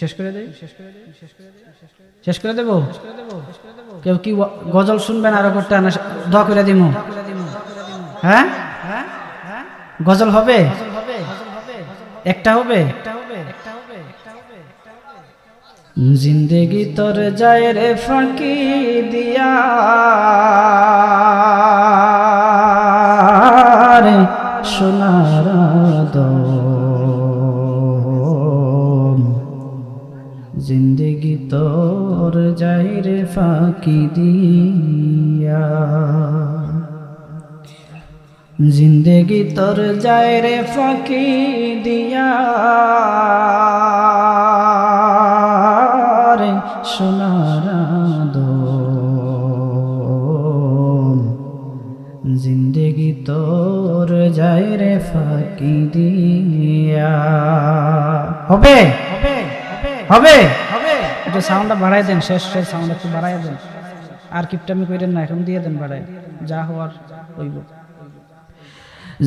শেষ করে দেই? শেষ করে দেব? কেউ কি গজল শুনবেন? আরো করতে দোয়া করে দিব? হ্যাঁ, গজল হবে? একটা হবে? জিন্দেগি তোর যায় রে ফাঁকি দিয়া রে সোনার দম, জিন্দেগি তোর যায় রে ফাঁকি দিয়া, জিন্দেগি তোর যায় রে ফাঁকি দিয়া রে সোনার দম, জিন্দেগি তোর যায় রে ফাঁকি দিয়া। হবে? হবে? একটু সাউন্ডটা বাড়াই দেন, শেষ সাউন্ড একটু বাড়াই দেন। আর কিপটামি কইরেন না, এখন দিয়ে দেন বাড়াই, যা হওয়ার হইব।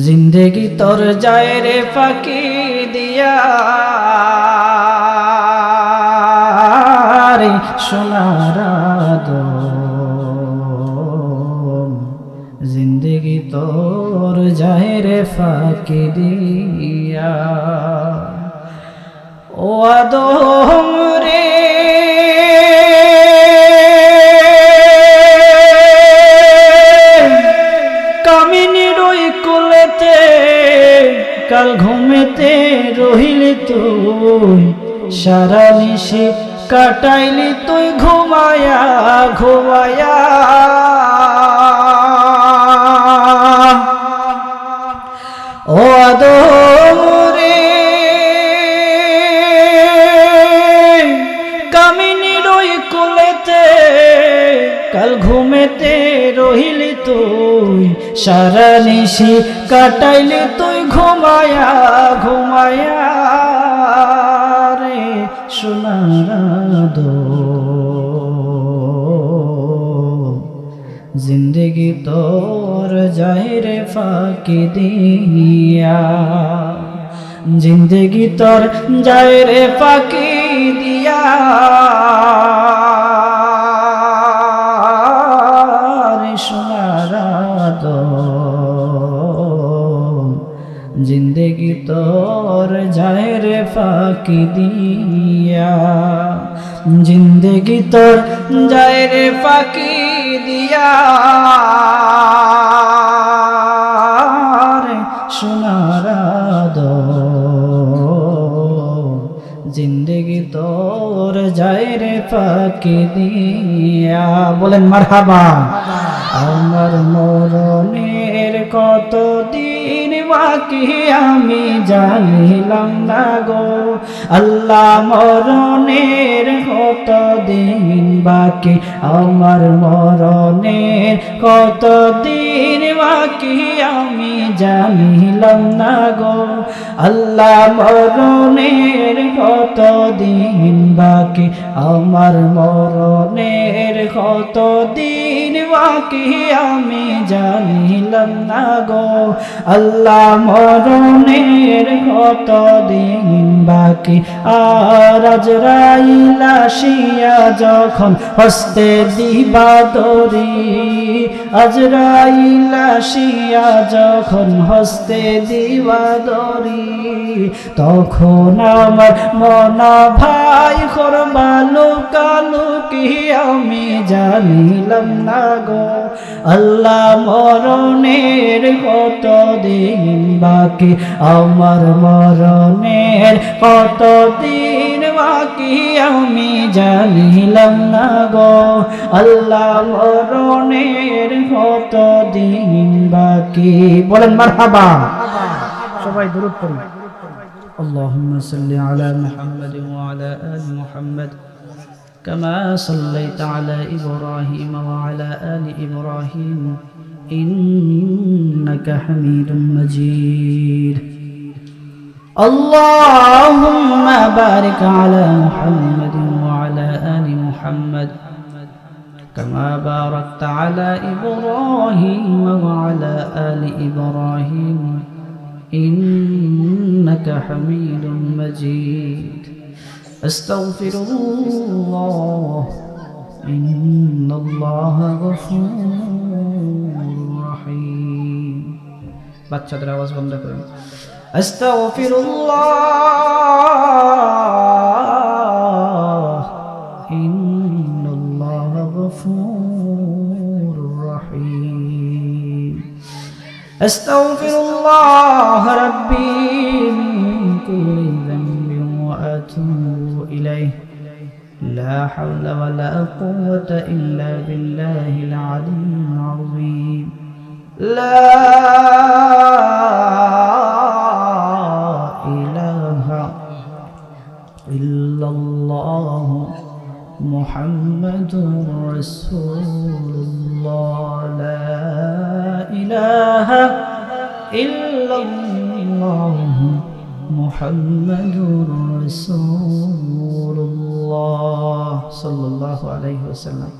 জিন্দেগি তোর যায় রে ফাঁকি দিয়া রে সোনার দম, জিন্দেগি তোর যায় রে ফাঁকি দিয়া। ও আদম রে কামিনী রই কোলেতে, কাল ঘুমেতে রহিলি তুই, সারা নিশি কাটাইলি তুই ঘুমায়া ঘুমায়া। কাল ঘুমেতে রহিলি তুই, সারা নিশি কাটাইলি তুই ঘুমায়া ঘুমায়া রে সোনার জিন্দগি তোর যায় রে ফাঁকি দিয়া, জিন্দগি তোর যায় রে ফাঁকি দিয়া রে সোনার জিন্দগি তোর যায় রে ফাঁকি দিয়া, জিন্দগি তোর যায় রে ফাঁকি দিয়া রে সোনার জিন্দগি তোর যায় রে ফাঁকি দিয়া। বলেন মারহাবা। আমার মরণের কত দিন বাকি আমি জানিলাম না গো আল্লাহ, মরণের কত দিন বাকি, আমার মরণের কত দিন বাকি আমি জানিলাম না গো আল্লাহ, মরণের কত দিন বাকি, আমার মরণের কত দিন বাকি আমি জানিলাম না গো আল্লাহ, মরণের কত দিন বাকি। আর আজরাইল আসিয়া যখন হস্তে দিবা দড়ি, আজরাইল আসিয়া যখন হস্তে দিবা দড়ি, তখন আমার মনা ভাই করবা লুকালুকি আমি জানিলাম না গো আল্লাহ, মরণের কত দিন বাকি, আমার মরণের কত দিন বাকি আমি জানিলাম না গো আল্লাহ, মরণের কত দিন বাকি। বলেন মারহাবা। সবাই দুরূদ পড়ি। আল্লাহুম্মা সাল্লি আলা মুহাম্মাদিন ওয়া আলা আলি মুহাম্মাদ كما صليت على إبراهيم وعلى آل إبراهيم إنك حميد مجيد. اللهم بارك على محمد وعلى آل محمد كما باركت على إبراهيم وعلى آل إبراهيم إنك حميد مجيد. أستغفر الله إن الله غفور رحيم. বাচ্চাদের আওয়াজ বন্ধ করুন। আস্তাগফিরুল্লাহ ইন্নাল্লাহ গফুরুর রহিম। আস্তাগফিরুল্লাহ রাব্বি মিন কুল্লি যামবিন ওয়া আতুবু ইলাইহি لا حول ولا قوة إلا بالله العلي العظيم. لا إله إلا الله محمد رسول الله. لا إله إلا الله محمد رسول الله صلى الله عليه وسلم.